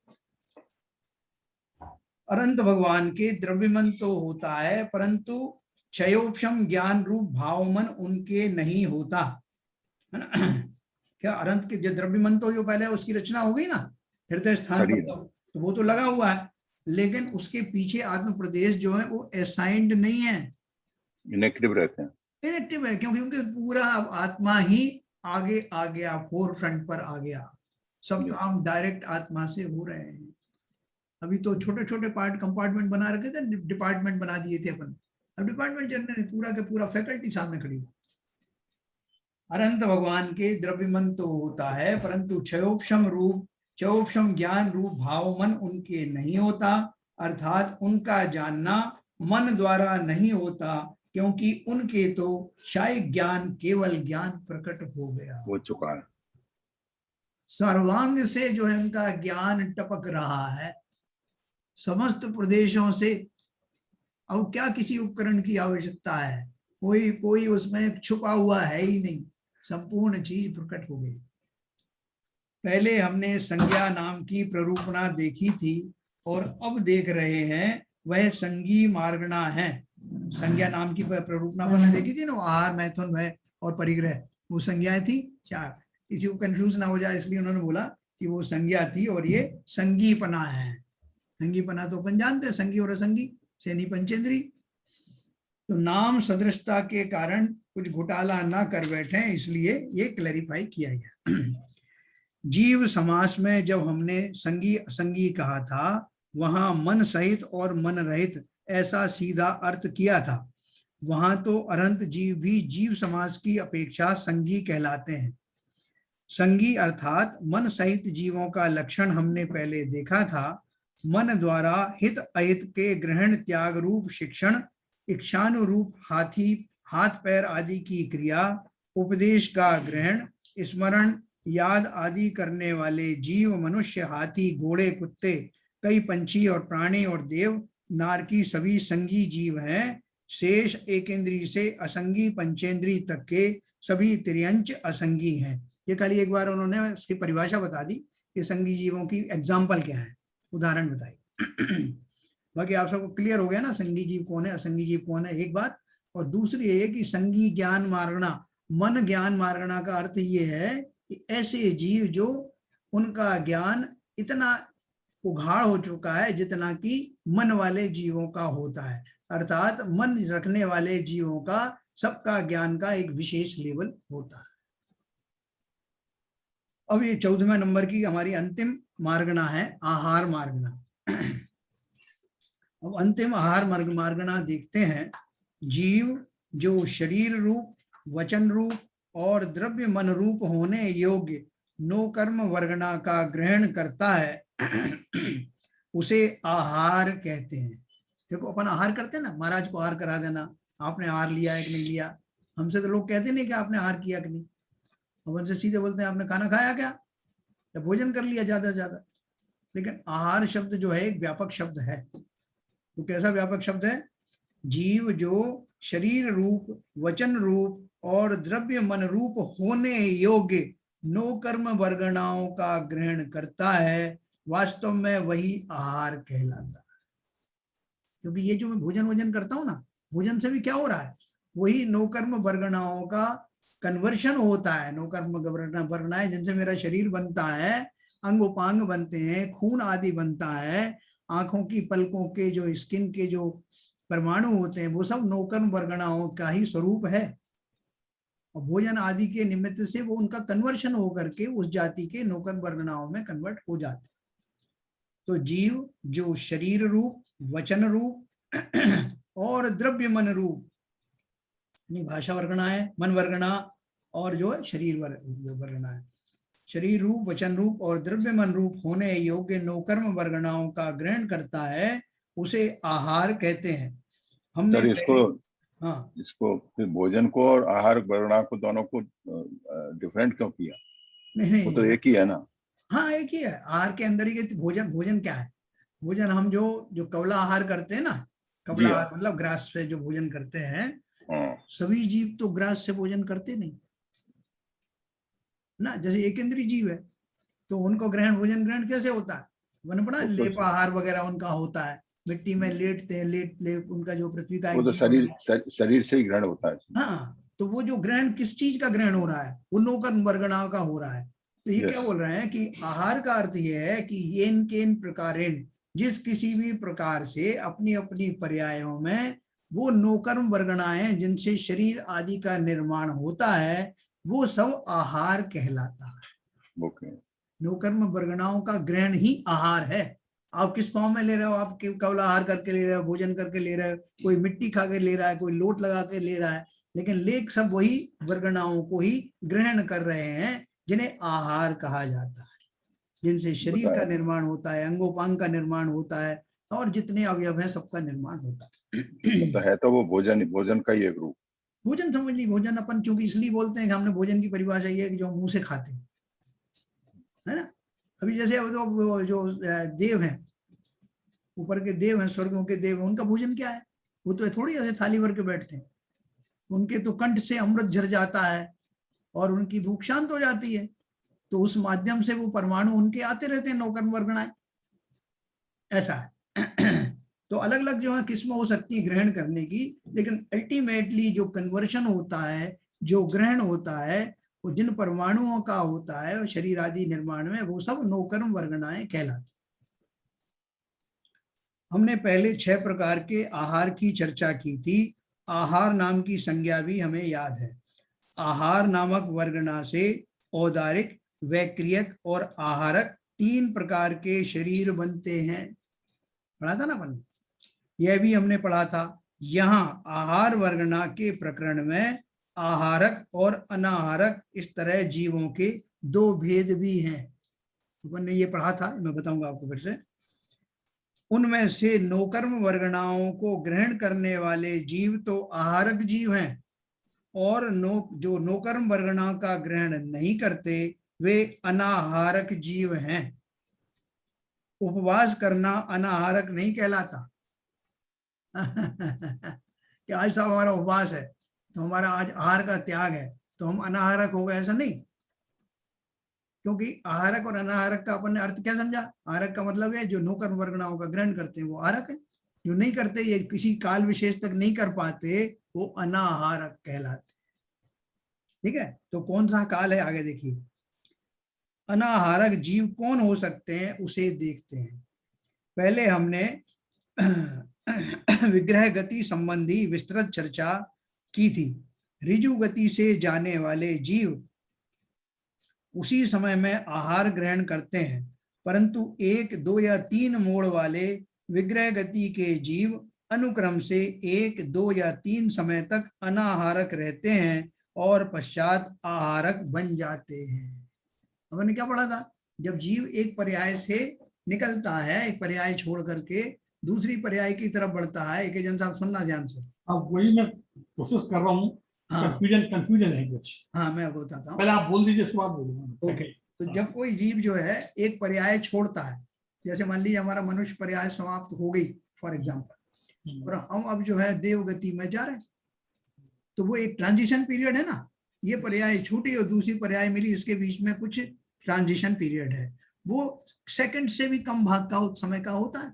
अनंत भगवान के द्रव्य मन तो होता है, परंतु क्षयोपम ज्ञान रूप भाव मन उनके नहीं होता, है ना। क्या अनंत के जो द्रव्य मन तो जो पहले उसकी रचना हो गई ना, हृदय स्थान पर, तो वो तो लगा हुआ है, लेकिन उसके पीछे आत्म प्रदेश जो है वो असाइंड नहीं है, इनएक्टिव रहते हैं, इनएक्टिव है, क्योंकि उनके पूरा आत्मा ही आगे आ गया, फोर फ्रंट पर आ गया, सब काम डायरेक्ट आत्मा से हो रहे हैं। अभी तो छोटे छोटे पार्ट कंपार्टमेंट बना रखे थे, डिपार्टमेंट बना दिए थे अपन, अब डिपार्टमेंट जनरल पूरा के पूरा फैकल्टी सामने खड़ी। अनंत भगवान के द्रव्य मन तो होता है, परंतु क्षयोपम ज्ञान रूप भाव मन उनके नहीं होता, अर्थात उनका जानना मन द्वारा नहीं होता, क्योंकि उनके तो शायद ज्ञान केवल ज्ञान प्रकट हो गया, हो चुका है, सर्वांग से जो है उनका ज्ञान टपक रहा है, समस्त प्रदेशों से। अब क्या किसी उपकरण की आवश्यकता है? कोई उसमें छुपा हुआ है ही नहीं, संपूर्ण चीज प्रकट हो गई। पहले हमने संज्ञा नाम की प्ररूपणा देखी थी, और अब देख रहे हैं वह संगी मार्गणा है। संज्ञा नाम की प्ररूपणा हमने देखी थी ना, आहार मैथुन, वह और परिग्रह, वो संज्ञाएं थी 4। किसी को कंफ्यूज ना हो जाए इसलिए उन्होंने बोला कि वो संज्ञा थी और ये संगीपना है। संगीपना तो अपन जानते हैं, संगी और असंगी, सेनी पंचेंद्री। तो नाम सदृशता के कारण कुछ घोटाला ना कर बैठे, इसलिए ये क्लैरिफाई किया गया। जीव समास में जब हमने संगी असंगी कहा था, वहां मन सहित और मन रहित ऐसा सीधा अर्थ किया था। वहां तो अरंत जीव भी जीव समास की अपेक्षा संगी कहलाते हैं। संगी अर्थात मन सहित जीवों का लक्षण हमने पहले देखा था। मन द्वारा हित अहित के ग्रहण, त्याग रूप शिक्षण, इच्छानुरूप हाथ पैर आदि की क्रिया, उपदेश का ग्रहण, स्मरण, याद आदि करने वाले जीव, मनुष्य, हाथी, घोड़े, कुत्ते, कई पंछी और प्राणी और देव, नारकी सभी संगी जीव हैं। शेष एकेंद्री से असंगी पंचेंद्री तक के सभी त्रियंच असंगी हैं। ये कल एक बार उन्होंने उसकी परिभाषा बता दी कि संगी जीवों की एग्जाम्पल क्या है, उदाहरण बताई। बाकी आप सबको क्लियर हो गया ना, संगी जीव कौन है, असंगी जीव कौन है, एक बात। और दूसरी ये कि संगी ज्ञान मार्गणा, मन ज्ञान मार्गणा का अर्थ ये है कि ऐसे जीव जो उनका ज्ञान इतना उघाड़ हो चुका है जितना कि मन वाले जीवों का होता है, अर्थात मन रखने वाले जीवों का सबका ज्ञान का एक विशेष लेवल होता है। अब ये 14वें नंबर की हमारी अंतिम मार्गणा है, आहार मार्गणा। अब अंतिम आहार मार्गणा देखते हैं। जीव जो शरीर रूप, वचन रूप और द्रव्य मन रूप होने योग्य नो कर्म वर्गणा का ग्रहण करता है, उसे आहार कहते हैं। देखो अपन आहार करते हैं ना, महाराज को आहार करा देना, आपने आहार लिया है कि नहीं लिया। हमसे तो लोग कहते नहीं कि आपने आहार किया कि नहीं, अपन से सीधे बोलते हैं आपने खाना खाया क्या, या भोजन कर लिया ज्यादा से ज्यादा। लेकिन आहार शब्द जो है एक व्यापक शब्द है। तो कैसा व्यापक शब्द है? जीव जो शरीर रूप, वचन रूप और द्रव्य मन रूप होने योग्य नो कर्म वर्गणाओं का ग्रहण करता है, वास्तव में वही आहार कहलाता है। क्योंकि ये जो मैं भोजन करता हूं ना, भोजन से भी क्या हो रहा है, वही नो कर्म वर्गणाओं का कन्वर्शन होता है। नो कर्म वर्गणाएं जिनसे मेरा शरीर बनता है, अंग उपांग बनते हैं, खून आदि बनता है, आंखों की पलकों के जो स्किन के जो परमाणु होते हैं, वो सब नौकर्म वर्गणाओं का ही स्वरूप है। और भोजन आदि के निमित्त से वो उनका कन्वर्शन होकर के उस जाति के नौकर्म वर्गणाओं में कन्वर्ट हो जाते हैं। तो जीव जो शरीर रूप, वचन रूप और द्रव्य मन रूप, भाषा वर्गणा है, मन वर्गणा और जो शरीर वर्गणा है, शरीर रूप, वचन रूप और द्रव्य मन रूप होने योग्य नौकर्म वर्गणाओं का ग्रहण करता है, उसे आहार कहते हैं। हमने इसको फिर भोजन को और आहार वर्गणा को दोनों को डिफरेंट क्यों किया? नहीं, वो तो एक ही है ना। हाँ एक ही है, आहार के अंदर ही। भोजन क्या है? भोजन हम जो कवला आहार करते हैं ना, कवला आहार मतलब ग्रास से जो भोजन करते हैं, सभी जीव तो ग्रास से भोजन करते नहीं ना। जैसे एकेंद्रीय जीव है तो उनको भोजन ग्रहण कैसे होता है? वन पड़ा लेप आहार वगैरह उनका होता है, मिट्टी में लेटते हैं, लेट उनका जो पृथ्वी का, वो तो शरीर से ही ग्रहण होता है। हाँ, तो वो जो ग्रहण किस चीज का ग्रहण हो रहा है? वो नौकर्म वर्गणा का हो रहा है। तो ये क्या बोल रहे हैं कि आहार का अर्थ ये है कि येन केन प्रकारेण, जिस किसी भी प्रकार से अपनी अपनी पर्यायों में वो नौकर्म वर्गणाएं जिनसे शरीर आदि का निर्माण होता है, वो सब आहार कहलाता है। नौकर्म वर्गणाओं का ग्रहण ही आहार है। आप किस फॉर्म में ले रहे हो? आप कवला आहार करके ले रहे हो, भोजन करके ले रहे हो, कोई मिट्टी खा के ले रहा है, कोई लोट लगा के ले रहा है, लेकिन लेख सब वही वर्गणाओं को ही ग्रहण कर रहे हैं जिन्हें आहार कहा जाता है, जिनसे शरीर का निर्माण होता है, अंगोपांग का निर्माण होता है और जितने अवयव है सबका निर्माण होता है। तो वो भोजन का ही एक रूप। भोजन समझ ली, भोजन अपन चूंकि इसलिए बोलते हैं कि हमने भोजन की परिभाषा ये है कि जो मुंह से खाते हैं, है ना। अभी जैसे जो देव हैं, ऊपर के देव हैं, स्वर्गों के देव, उनका भोजन क्या है? वो तो थोड़ी ऐसे थाली भर के बैठते हैं, उनके तो कंठ से अमृत झर जाता है और उनकी भूख शांत हो जाती है। तो उस माध्यम से वो परमाणु उनके आते रहते हैं, नौकर्म वर्गणाएं, ऐसा है। तो अलग अलग जो है किस्म हो सकती है ग्रहण करने की, लेकिन अल्टीमेटली जो कन्वर्शन होता है जो ग्रहण होता है वो जिन परमाणुओं का होता है शरीर आदि निर्माण में, वो सब नौकर्म वर्गणाएं कहलाती। हमने पहले 6 प्रकार के आहार की चर्चा की थी। आहार नाम की संज्ञा भी हमें याद है। आहार नामक वर्गणा से औदारिक, वैक्रियक और आहारक 3 प्रकार के शरीर बनते हैं। पढ़ा था ना अपन, यह भी हमने पढ़ा था। यहाँ आहार वर्गणा के प्रकरण में आहारक और अनाहारक इस तरह जीवों के 2 भेद भी हैं। अपन ने ये पढ़ा था, मैं बताऊंगा आपको फिर से। उनमें से नौकर्म वर्गणाओं को ग्रहण करने वाले जीव तो आहारक जीव हैं, और जो नौकर्म वर्गणा का ग्रहण नहीं करते वे अनाहारक जीव हैं। उपवास करना अनाहारक नहीं कहलाता। कि आज साहब हमारा उपवास है तो हमारा आज आहार का त्याग है तो हम अनाहारक हो गए, ऐसा नहीं। क्योंकि आहारक और अनाहारक का अपन ने अर्थ क्या समझा? आहारक का मतलब है जो नौकर्म वर्गणाओं का ग्रहण करते हैं वो आहारक है, जो नहीं करते, ये किसी काल विशेष तक नहीं कर पाते, वो अनाहारक कहलाते। ठीक है, तो कौन सा काल है आगे देखिए। अनाहारक जीव कौन हो सकते हैं उसे देखते हैं। पहले हमने विग्रह गति संबंधी विस्तृत चर्चा की थी। ऋजु गति से जाने वाले जीव उसी समय में आहार ग्रहण करते हैं, परंतु 1, 2 या 3 मोड़ वाले विग्रह गति के जीव अनुक्रम से 1, 2 या 3 समय तक अनाहारक रहते हैं और पश्चात आहारक बन जाते हैं। हमने क्या पढ़ा था? जब जीव एक पर्याय से निकलता है, एक पर्याय छोड़ करके दूसरी पर्याय की तरफ बढ़ता है। एक जन साहब सुनना ध्यान से। अब वही मैं कोशिश कर रहा हूँ। हाँ। कंफ्यूजन है कुछ। हाँ, मैं आपको बताता हूँ। पहले आप बोल दीजिए, उसके बाद बोलूंगा। ओके। तो जब कोई जीव जो है एक पर्याय छोड़ता है, जैसे मान लीजिए हमारा मनुष्य पर्याय समाप्त हो गई फॉर एग्जाम्पल, और हम अब जो है देव गति में जा रहे हैं, तो वो एक ट्रांजिशन पीरियड है ना। ये पर्याय छूटी और दूसरी पर्याय मिली, इसके बीच में कुछ ट्रांजिशन पीरियड है। वो सेकंड से भी कम भाग का समय का होता है।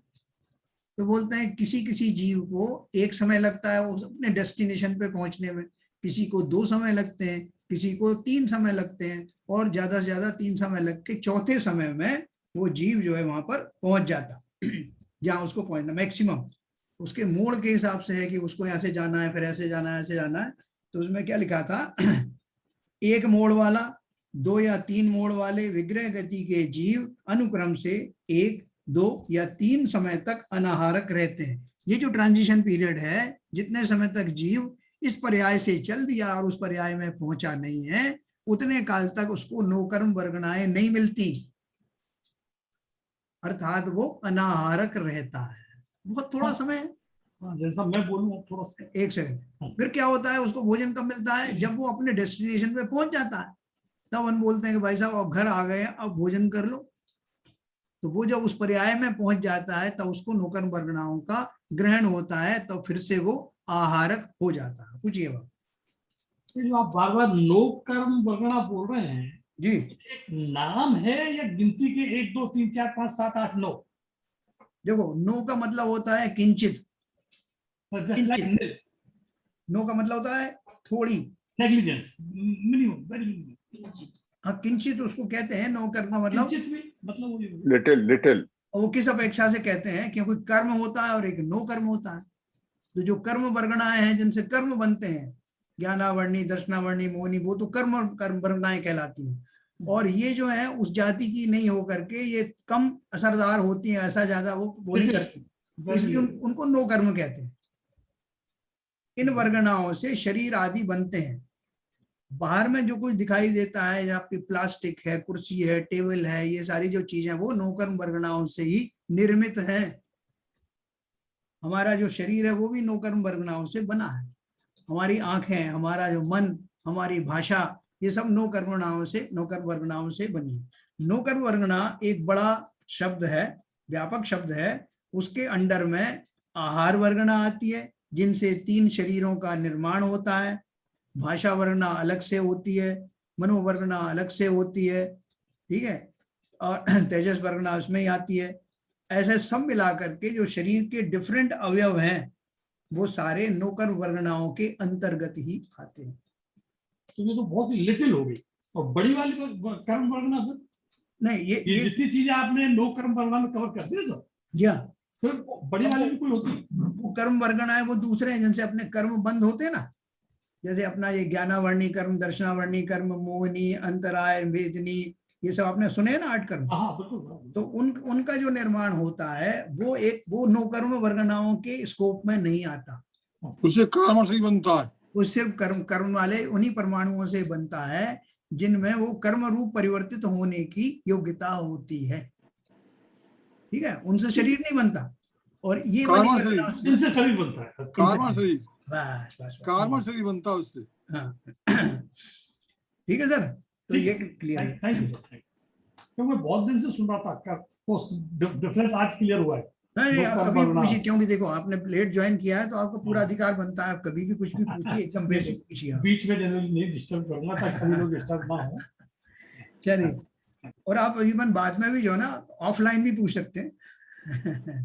तो बोलते हैं किसी किसी जीव को 1 समय लगता है वो अपने डेस्टिनेशन पे पहुंचने में, किसी को 2 समय लगते हैं, किसी को 3 समय लगते हैं, और ज्यादा से ज्यादा 3 समय लग के चौथे समय में वो जीव जो है वहां पर पहुंच जाता जहां उसको पहुंचना मैक्सिमम उसके मोड़ के हिसाब से है कि उसको यहाँ से जाना है, फिर ऐसे जाना है, ऐसे जाना है। तो उसमें क्या लिखा था 1 मोड़ वाला, 2 या 3 मोड़ वाले विग्रह गति के जीव अनुक्रम से 1, 2 या 3 समय तक अनाहारक रहते हैं। ये जो ट्रांजिशन पीरियड है, जितने समय तक जीव इस पर्याय से चल दिया और उस पर्याय में पहुंचा नहीं है, उतने काल तक उसको नौकर्म वर्गणाएं नहीं मिलती, अर्थात वो अनाहारक रहता है। बहुत थोड़ा समय है। जैसा मैं बोलूं थोड़ा सा, 1 सेकंड। फिर क्या होता है, उसको भोजन कब मिलता है? जब वो अपने डेस्टिनेशन पे पहुंच जाता है, तब हम बोलते हैं कि भाई साहब अब घर आ गए, अब भोजन कर लो। तो वो जब उस पर्याय में पहुंच जाता है तब उसको नौकर्म वर्गणाओं का ग्रहण होता है, तो फिर से वो आहारक हो जाता है। पूछिए बात। जो आप बार बार नौकर्म वर्गणा बोल रहे हैं जी, एक नाम है या गिनती के 1, 2, 3, 4, 5, 7, 8, 9? देखो, नो का मतलब होता है किंचित। नो का मतलब होता है थोड़ी, नेग्लिजेंस, मिनिमम, वेरी मिनिमम। हाँ, किंचित उसको कहते हैं। नो कर्म मतलब लिटिल लिटिल। वो किस अपेक्षा से कहते हैं? क्योंकि कर्म होता है और एक नो कर्म होता है। तो जो कर्म वर्गणाएं हैं जिनसे कर्म बनते हैं, ज्ञानावर्णी, दर्शनावर्णी, मोहनी, वो तो कर्म वर्गणाएं कहलाती हैं। और ये जो है उस जाति की नहीं हो करके ये कम असरदार होती हैं, ऐसा ज्यादा वो नहीं करती, इसलिए उनको नो कर्म कहते हैं। इन वर्गणाओं से शरीर आदि बनते हैं। बाहर में जो कुछ दिखाई देता है, आपकी प्लास्टिक है, कुर्सी है, टेबल है, ये सारी जो चीजें वो नौकर्म वर्गणाओं से ही निर्मित है। हमारा जो शरीर है वो भी नौकर्म वर्गणाओं से बना है। हमारी आंखें, हमारा जो मन, हमारी भाषा, ये सब नौकर्म वर्गणाओं से बनी है। नौकर्म वर्गणा एक बड़ा शब्द है, व्यापक शब्द है। उसके अंडर में आहार वर्गणा आती है, जिनसे 3 शरीरों का निर्माण होता है। भाषा वर्गणा अलग से होती है, मनोवर्गणा अलग से होती है, ठीक है, और तेजस वर्गणा उसमें ही आती है। ऐसे सब मिलाकर के जो शरीर के डिफरेंट अवयव हैं वो सारे नौकर वर्गणाओं के अंतर्गत ही आते हैं। तो ये तो बहुत ही लिटिल हो गई। और बड़ी वाली कर्म वर्गना फिर नहीं, ये जितनी चीजें आपने नो कर्म वर्गना में कवर कर दिया तो या फिर बड़ी वाली भी कोई होती है? वो कर्म वर्गना है, वो दूसरे हैं जिनसे अपने कर्म बंद होते हैं ना, जैसे अपना ये ज्ञानावर्णी कर्म, दर्शनावर्णी कर्म, मोहिनी, अंतराय, वेदनी, ये सब आपने सुने हैं ना 8 कर्म। हाँ बिल्कुल। तो उनका जो निर्माण होता है वो नो कर्म वर्गनाओं के स्कोप में नहीं आता। उससे कर्म से ही बनता है। वो सिर्फ कर्म वाले उन्हीं परमाणुओं से बनता है जिनमें वो कर्म रूप परिवर्तित होने की योग्यता होती है। ठीक है, उनसे शरीर नहीं बनता। और ये वाली इनसे शरीर बनता है, कार्मा शरीर, बस कार्मा शरीर बनता है उससे। हाँ ठीक है सर, तो ये क्लियर है। Thank you sir. क्योंकि मैं बहुत दिन से सुन रहा था, वो डिफरेंस आज क्लियर हुआ है। नहीं, आप कभी पूछिए, क्योंकि देखो आपने लेट ज्वाइन किया है तो आपको पूरा अधिकार बनता है, आप कभी भी कुछ भी पूछिए, एकदम बेसिक पूछिए। बीच में जनरली नहीं डिस्टर्ब करूंगा ताकि सभी लोग डिस्टर्ब ना हो। चलिए, और आप इवन बाद में भी जो है ना ऑफलाइन भी पूछ सकते हैं।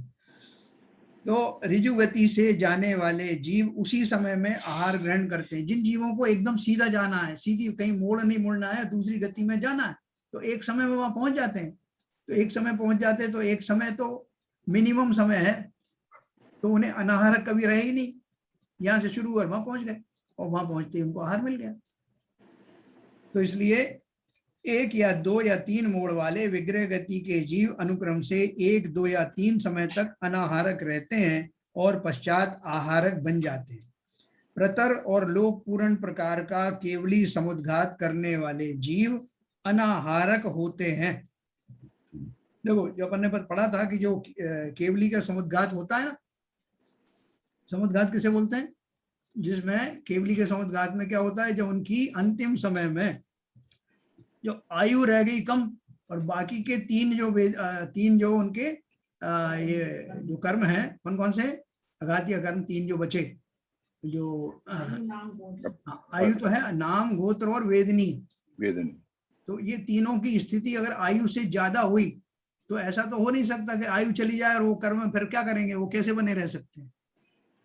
तो ऋजु गति से जाने वाले जीव उसी समय में आहार ग्रहण करते हैं। जिन जीवों को एकदम सीधा जाना है, सीधी कहीं मोड़ नहीं मुड़ना है, दूसरी गति में जाना है, तो एक समय में वहां पहुंच जाते हैं। तो एक समय पहुंच जाते हैं तो एक समय तो मिनिमम समय है, तो उन्हें अनाहारक कभी रहे ही नहीं। यहाँ से शुरू हुआ वहां पहुंच गए, और वहां पहुंचते ही उनको आहार मिल गया। तो इसलिए 1 या 2 या 3 मोड़ वाले विग्रह गति के जीव अनुक्रम से 1, 2 या 3 समय तक अनाहारक रहते हैं और पश्चात आहारक बन जाते हैं। प्रतर और लोक पूर्ण प्रकार का केवली समुद्घात करने वाले जीव अनाहारक होते हैं। देखो, जो अपन ने पढ़ा था कि जो केवली का समुद्घात होता है ना, समुद्घात किसे बोलते हैं? जिसमें केवली के समुद्घात में क्या होता है, जो उनकी अंतिम समय में जो आयु रह गई कम, और बाकी के 3 जो उनके ये जो कर्म हैं, कौन कौन से अघातीय कर्म 3 जो बचे, जो आयु तो है नाम, गोत्र और वेदनी। तो ये तीनों की स्थिति अगर आयु से ज्यादा हुई तो ऐसा तो हो नहीं सकता कि आयु चली जाए और वो कर्म फिर क्या करेंगे, वो कैसे बने रह सकते हैं।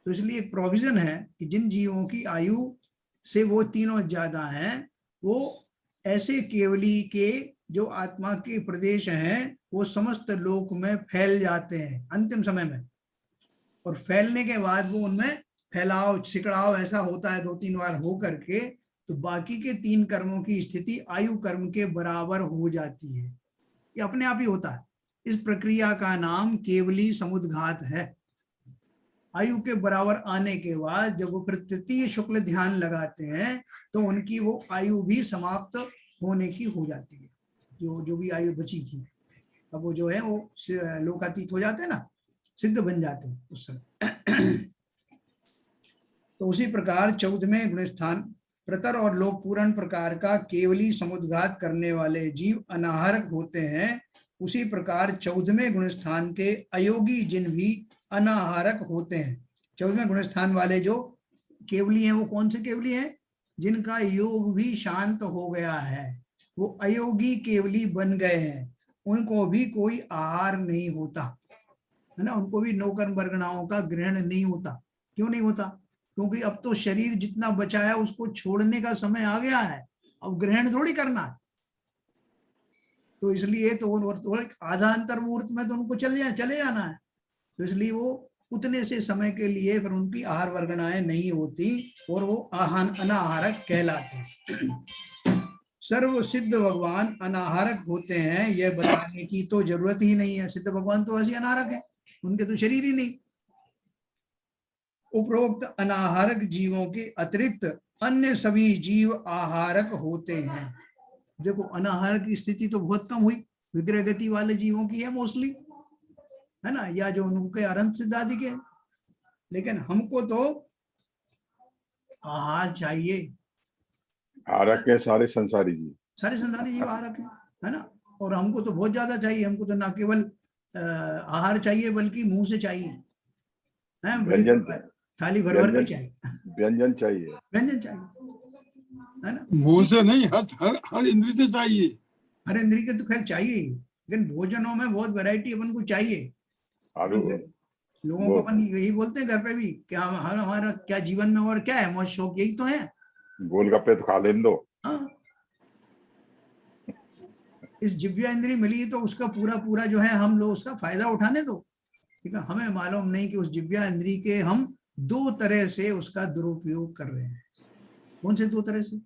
तो इसलिए एक प्रोविजन है कि जिन जीवों की आयु से वो तीनों ज्यादा हैं, वो ऐसे केवली के जो आत्मा के प्रदेश हैं वो समस्त लोक में फैल जाते हैं अंतिम समय में, और फैलने के बाद वो उनमें फैलाव सिकड़ाव ऐसा होता है 2-3 बार हो करके, तो बाकी के 3 कर्मों की स्थिति आयु कर्म के बराबर हो जाती है। ये अपने आप ही होता है। इस प्रक्रिया का नाम केवली समुद्घात है। आयु के बराबर आने के बाद जब वो फिर तृतीय शुक्ल ध्यान लगाते हैं तो उनकी वो आयु भी समाप्त होने की हो जाती है। जो भी आयु बची थी, अब वो जो है वो लोकातीत हो जाते हैं ना, सिद्ध बन जाते हैं उस समय। तो उसी प्रकार 14वें गुणस्थान प्रतर और लोक पूर्ण प्रकार का केवली समुद्घात करने वाले जीव अनाहारक होते हैं। उसी प्रकार 14वें गुणस्थान के अयोगी जिन भी अनाहारक होते हैं। 14वें गुणस्थान वाले जो केवली हैं, वो कौन से केवली हैं? जिनका योग भी शांत हो गया है, वो अयोगी केवली बन गए हैं, उनको भी कोई आहार नहीं होता है ना, उनको भी नौकर्म वर्गणाओं का ग्रहण नहीं होता। क्यों नहीं होता? क्योंकि अब तो शरीर जितना बचा है उसको छोड़ने का समय आ गया है, अब ग्रहण थोड़ी करना है। तो इसलिए तो आधा अंतर मुहूर्त में तो उनको चले जाना है। तो इसलिए वो उतने से समय के लिए फिर उनकी आहार वर्गणाएं नहीं होती और वो अनाहारक कहलाते हैं। सर्व सिद्ध भगवान अनाहारक होते हैं, यह बताने की तो जरूरत ही नहीं है। सिद्ध भगवान तो ऐसे अनाहारक है, उनके तो शरीर ही नहीं। उपरोक्त अनाहारक जीवों के अतिरिक्त अन्य सभी जीव आहारक होते हैं। देखो, अनाहार की स्थिति तो बहुत कम हुई, विग्रह गति वाले जीवों की है मोस्टली, है ना, या जो उनके अनंत सिद्धादि के। लेकिन हमको तो आहार चाहिए। आहारक है सारे संसारी जीव, सारे संसारी जीव आहारक है ना, और हमको तो बहुत ज्यादा चाहिए। हमको तो ना केवल आहार चाहिए बल्कि मुंह से चाहिए, है थाली भर भर के चाहिए, व्यंजन चाहिए, व्यंजन चाहिए, है ना। मुंह से नहीं, हर इंद्री से चाहिए। हर इंद्री के तो खैर चाहिए, लेकिन भोजनों में बहुत वैरायटी अपन को चाहिए। लोगों को अपन यही बोलते हैं घर पे भी कि हमारा क्या जीवन में और क्या है, मौज शौक यही तो है। गोलगप्पे तो खा लेने दो। हाँ, इस जिह्वा इंद्री मिली है तो उसका पूरा पूरा जो है हम लोग उसका फायदा उठाने दो। ठीक है, हमें मालूम नहीं कि उस जिह्वा इंद्री के हम दो तरह से उसका दुरुपयोग कर रहे हैं। कौन से दो तरह से?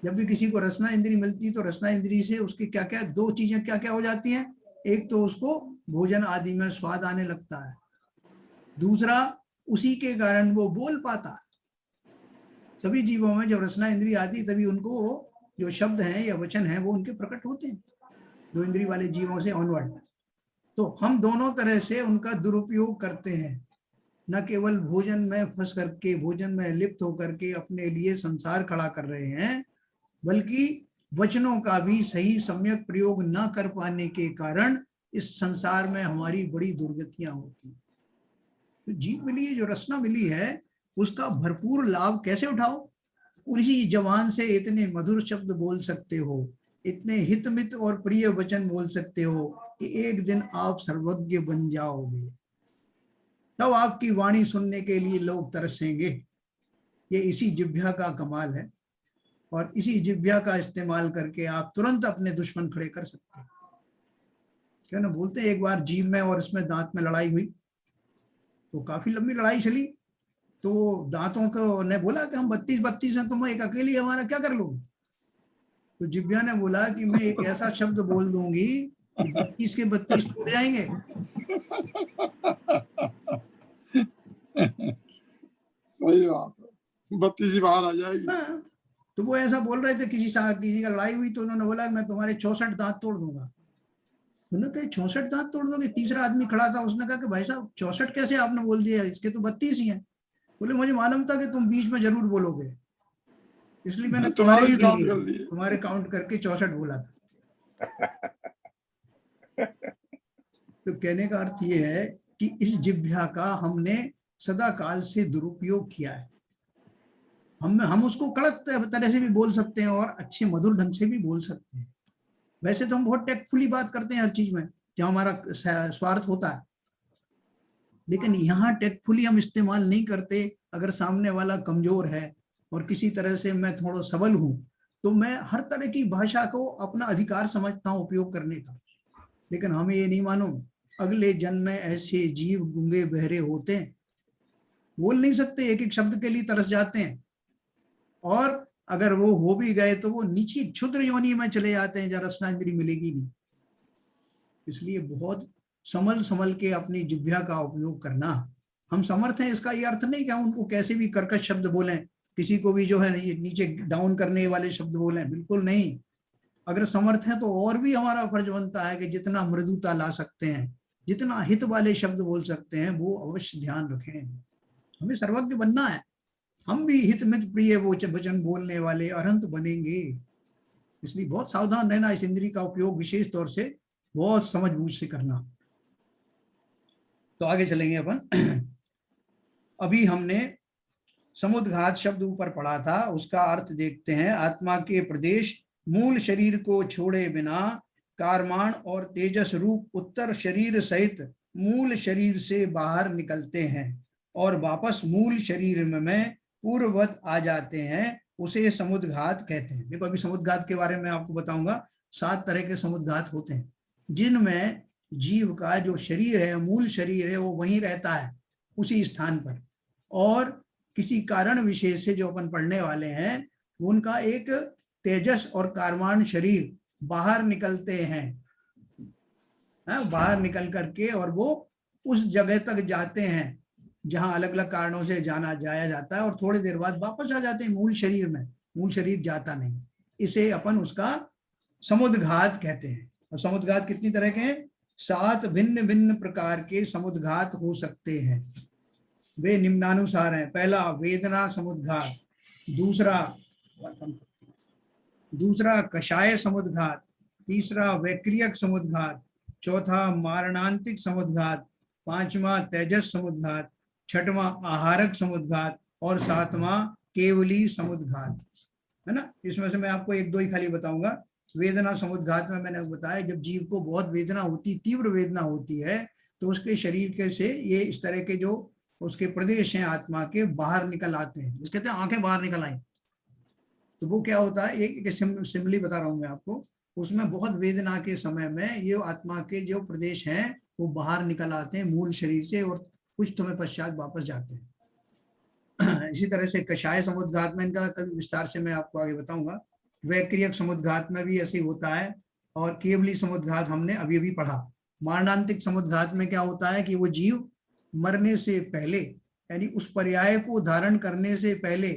जब भी किसी को रसना इंद्री मिलती है तो रसना इंद्री से उसकी क्या क्या दो चीजें क्या क्या हो जाती हैं। एक तो उसको भोजन आदि में स्वाद आने लगता है, दूसरा उसी के कारण वो बोल पाता है। सभी जीवों में जब रसना इंद्री आती तभी उनको जो शब्द हैं या वचन हैं वो उनके प्रकट होते हैं, दो इंद्री वाले जीवों से ऑनवर्ड। तो हम दोनों तरह से उनका दुरुपयोग करते हैं, न केवल भोजन में फंस करके, भोजन में लिप्त होकर के अपने लिए संसार खड़ा कर रहे हैं, बल्कि वचनों का भी सही सम्यक प्रयोग न कर पाने के कारण इस संसार में हमारी बड़ी दुर्गतियां होती हैं। तो जीव मिली है, जो रसना मिली है, उसका भरपूर लाभ कैसे उठाओ। उसी जवान से इतने मधुर शब्द बोल सकते हो, इतने हितमित और प्रिय वचन बोल सकते हो कि एक दिन आप सर्वज्ञ बन जाओगे। तब आपकी वाणी सुनने के लिए लोग तरसेंगे। ये इसी जिह्वा का कमाल है, और इसी जिह्वा का इस्तेमाल करके आप तुरंत अपने दुश्मन खड़े कर सकते हैं। क्या ना बोलते हैं, एक बार जीभ में और इसमें दांत में लड़ाई हुई, तो काफी लंबी लड़ाई चली। तो दांतों को ने बोला कि हम 32 हैं, तुम एक अकेली हमारा क्या कर लोगे। तो जिह्वा ने बोला कि मैं एक ऐसा शब्द बोल दूंगी कि 32 के 32 टूट जाएंगे। सही बात है, 32 ही बाहर आ जाएगी। हाँ, तो वो ऐसा बोल रहे थे, किसी का लड़ाई हुई तो उन्होंने बोला मैं तुम्हारे 64 दांत तोड़ दूंगा। उन्होंने कहा 64 दांत तोड़ दोगे। तीसरा आदमी खड़ा था, उसने कहा कि भाई साहब 64 कैसे आपने बोल दिया, इसके तो 32 ही हैं। बोले मुझे मालूम था कि तुम बीच में जरूर बोलोगे, इसलिए मैंने तुम्हारे भी काउंट कर लिए, तुम्हारे काउंट करके 64 बोला था। तो कहने का अर्थ ये है कि इस जिह्वा का हमने सदा काल से दुरुपयोग किया है। हम उसको कड़क तरह से भी बोल सकते हैं और अच्छे मधुर ढंग से भी बोल सकते हैं। वैसे तो हम बहुत टेक्टफुली बात करते हैं हर चीज में जहाँ हमारा स्वार्थ होता है, लेकिन यहाँ टेक्टफुली हम इस्तेमाल नहीं करते। अगर सामने वाला कमजोर है और किसी तरह से मैं थोड़ा सबल हूं, तो मैं हर तरह की भाषा को अपना अधिकार समझता हूँ उपयोग करने का। लेकिन हमें ये नहीं मालूम अगले जन्म में ऐसे जीव गूंगे बहरे होते हैं, बोल नहीं सकते, एक एक शब्द के लिए तरस जाते हैं, और अगर वो हो भी गए तो वो नीची क्षुद्र योनि में चले जाते हैं, जहाँ रसना इंद्री मिलेगी नहीं। इसलिए बहुत संभल संभल के अपनी जिह्वा का उपयोग करना। हम समर्थ हैं, इसका ये अर्थ नहीं कि हम उनको कैसे भी कर्कश शब्द बोलें, किसी को भी जो है नीचे डाउन करने वाले शब्द बोलें, बिल्कुल नहीं। अगर समर्थ है तो और भी हमारा फर्ज बनता है कि जितना मृदुता ला सकते हैं, जितना हित वाले शब्द बोल सकते हैं, वो अवश्य ध्यान रखें। हमें सर्वज्ञ बनना है, हम भी हित मित प्रिय वो वचन बोलने वाले अरहंत बनेंगे। इसलिए बहुत सावधान रहना, इस इंद्री का उपयोग विशेष तौर से बहुत समझबूझ से करना। तो आगे चलेंगे अपन। अभी हमने समुद्घात शब्द ऊपर पढ़ा था, उसका अर्थ देखते हैं। आत्मा के प्रदेश मूल शरीर को छोड़े बिना कारमान और तेजस रूप उत्तर शरीर सहित मूल शरीर से बाहर निकलते हैं और वापस मूल शरीर में पूर्ववत आ जाते हैं, उसे समुद्घात कहते हैं। देखो अभी समुद्घात के बारे में आपको बताऊंगा। 7 तरह के समुद्घात होते हैं, जिनमें जीव का जो शरीर है, मूल शरीर है, वो वहीं रहता है उसी स्थान पर, और किसी कारण विशेष से जो अपन पढ़ने वाले हैं, उनका एक तेजस और कारमान शरीर बाहर निकलते हैं, बाहर निकल करके, और वो उस जगह तक जाते हैं जहां अलग अलग कारणों से जाया जाता है, और थोड़ी देर बाद वापस आ जाते हैं मूल शरीर में। मूल शरीर जाता नहीं, इसे अपन उसका समुद्घात कहते हैं। और समुद्घात कितनी तरह के हैं? 7 भिन्न भिन्न प्रकार के समुद्घात हो सकते हैं। वे निम्नानुसार हैं। पहला वेदना समुद्घात, दूसरा कषाय समुद्घात, तीसरा वैक्रियक समुद्घात, चौथा मारणांतिक समुद्घात, 5वां तेजस समुद्घात, 6वां आहारक समुद्घात, और 7वां केवली समुद्घात, है ना। इसमें से मैं आपको 1-2 ही खाली बताऊंगा। वेदना समुद्घात में मैंने बताया, जब जीव को बहुत वेदना होती, तीव्र वेदना होती है, तो उसके शरीर के से ये इस तरह के जो उसके प्रदेश हैं आत्मा के बाहर निकल आते हैं, जिसके कहते हैं आंखें बाहर निकल आई। तो वो क्या होता है, एक सिमिली बता रहा हूं मैं आपको, उसमें बहुत वेदना के समय में ये आत्मा के जो प्रदेश हैं वो बाहर निकल आते हैं मूल शरीर से और कुछ समय पश्चात वापस जाते हैं। इसी तरह से कषाय समुद्घात में, इनका कभी विस्तार से मैं आपको आगे बताऊंगा। वैक्रियक समुद्घात में भी ऐसे ही होता है, और केवली समुद्घात हमने अभी अभी पढ़ा। मारणांतिक समुद्घात में क्या होता है कि वो जीव मरने से पहले, यानी उस पर्याय को धारण करने से पहले,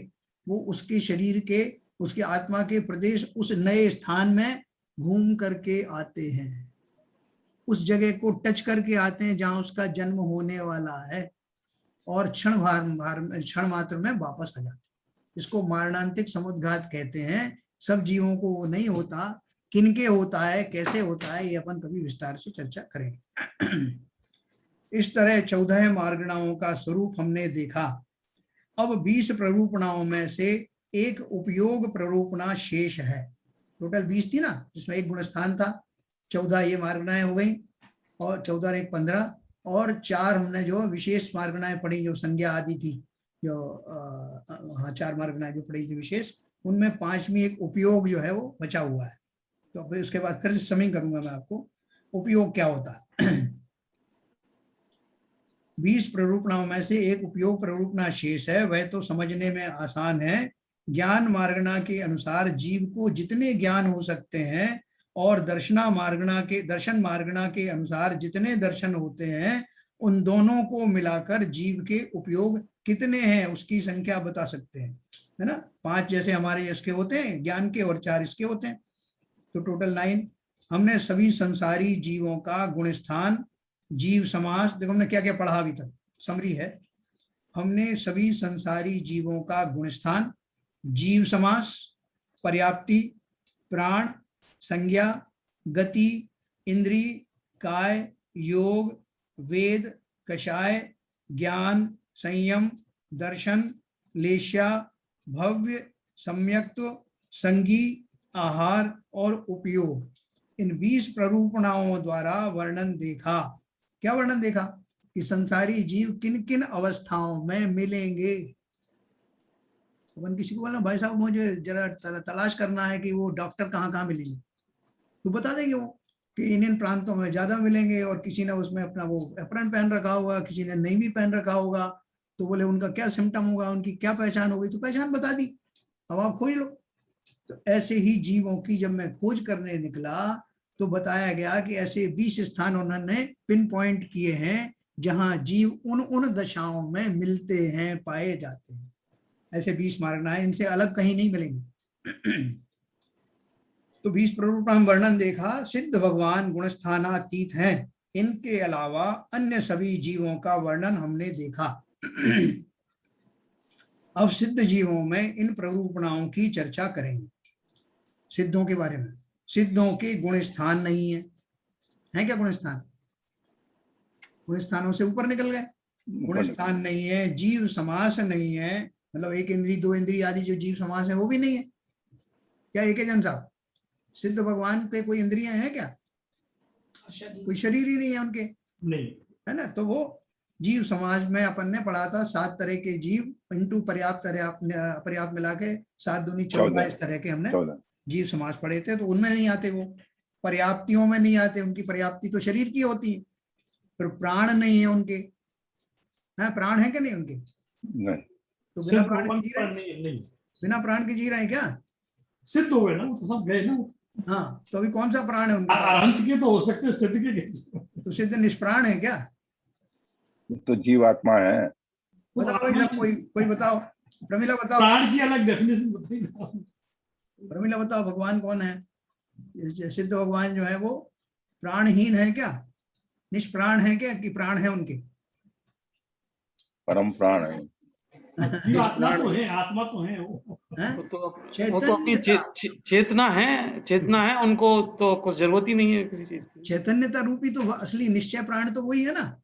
वो उसके शरीर के, उसके आत्मा के प्रदेश उस नए स्थान में घूम करके आते हैं, उस जगह को टच करके आते हैं जहां उसका जन्म होने वाला है, और क्षण मात्र में वापस आ जाते हैं। इसको मारणांतिक समुद्घात कहते हैं। सब जीवों को वो नहीं होता, किनके होता है, कैसे होता है, ये अपन कभी विस्तार से चर्चा करेंगे। इस तरह 14 मार्गणाओं का स्वरूप हमने देखा। अब 20 प्ररूपणाओं में से एक उपयोग प्ररूपणा शेष है। टोटल 20 थी ना, जिसमें एक गुणस्थान था। 14 ये मार्गणाएं हो गई, और 14 और 1 15, और 4 हमने जो विशेष मार्गणाएं पढ़ी, जो संज्ञा आदि थी, जो 4 मार्गणाएं जो पढ़ी थी विशेष, उनमें 5वीं एक उपयोग जो है वो बचा हुआ है। तो फिर उसके बाद फिर समिंग करूंगा मैं आपको, उपयोग क्या होता है। 20 प्ररूपणाओं में से एक उपयोग प्ररूपणा शेष है। वह तो समझने में आसान है। ज्ञान मार्गणा के अनुसार जीव को जितने ज्ञान हो सकते हैं, और दर्शन मार्गणा के अनुसार जितने दर्शन होते हैं, उन दोनों को मिलाकर जीव के उपयोग कितने हैं उसकी संख्या बता सकते हैं, है ना। 5 जैसे हमारे इसके होते हैं ज्ञान के, और 4 इसके होते हैं, तो टोटल 9। हमने सभी संसारी जीवों का गुणस्थान, जीव समास, देखो हमने क्या क्या पढ़ा अभी तक, समरी है। हमने सभी संसारी जीवों का गुणस्थान, जीव समास, पर्याप्ति, प्राण, संज्ञा, गति, इंद्री, काय, योग, वेद, कषाय, ज्ञान, संयम, दर्शन, लेश्या, भव्य, सम्यक्त्व, संगी, आहार और उपयोग, इन 20 प्ररूपणाओं द्वारा वर्णन देखा। क्या वर्णन देखा कि संसारी जीव किन किन अवस्थाओं में मिलेंगे। अपन किसी को बोलना भाई साहब मुझे जरा तलाश करना है कि वो डॉक्टर कहाँ कहाँ मिलेंगे, तो बता देंगे वो कि इन प्रांतों में ज्यादा मिलेंगे, और किसी ने उसमें अपना वो एप्रन पहन रखा होगा, किसी ने नहीं भी पहन रखा होगा, तो बोले उनका क्या सिम्टम होगा, उनकी क्या पहचान होगी, तो पहचान बता दी, अब आप खोज लो। तो ऐसे ही जीवों की जब मैं खोज करने निकला तो बताया गया कि ऐसे 20 स्थान उन्होंने पिन पॉइंट किए हैं जहां जीव उन दशाओं में मिलते हैं, पाए जाते हैं। ऐसे 20 मार्गणाएं, इनसे अलग कहीं नहीं मिलेंगे। तो 20 प्ररूप हम वर्णन देखा। सिद्ध भगवान गुणस्थानातीत हैं, इनके अलावा अन्य सभी जीवों का वर्णन हमने देखा। अब सिद्ध जीवों में इन प्ररूपणाओं की चर्चा करेंगे, सिद्धों के बारे में। सिद्धों के गुण स्थान नहीं है क्या गुण स्थान? गुण स्थानों से ऊपर निकल गए, गुण स्थान नहीं है, जीव समास नहीं है, मतलब 1 इंद्री 2 इंद्री आदि जो जीव समास है वो भी नहीं है। क्या एक जन साहब, सिद्ध भगवान पे कोई इंद्रियां हैं क्या? कोई शरीर ही नहीं है उनके, नहीं है ना। तो वो जीव समाज में अपन ने पढ़ा था 7 तरह के जीव इंटू पर्याप्त अपर्याप्त मिला के 7 दूनी 14 इस तरह के हमने जीव समाज पढ़े थे। तो उनमें नहीं आते, वो पर्याप्तियों में नहीं आते, उनकी पर्याप्ति तो शरीर की होती है। पर प्राण नहीं है उनके, है प्राण है कि नहीं उनके? नहीं। तो बिना प्राण के जी रहे, बिना प्राण के जी रहे हैं क्या? सिद्ध हो गए ना, तो सब गए ना। हाँ, तो अभी कौन सा प्राण है उनके? अनंत के तो हो सकते हैं, सिद्ध के कैसे? तो सिद्ध निष्प्राण है क्या? तो जीवात्मा है। बताओ भाई साहब, कोई बताओ। प्रमिला बताओ, प्राण की अलग डेफिनेशन बताइए ना। प्रमिला बताओ, भगवान कौन है? सिद्ध भगवान जो है वो प्राणहीन है क्या, निष्प्राण है क्या, कि प्राण है उनके? परम प्राण है। आत्मा तो है, आत्मा तो है वो तो अपनी चेतना है, उनको तो कुछ जरूरत ही नहीं है किसी चीज की। चैतन्यता रूपी तो असली निश्चय प्राण तो वही है ना।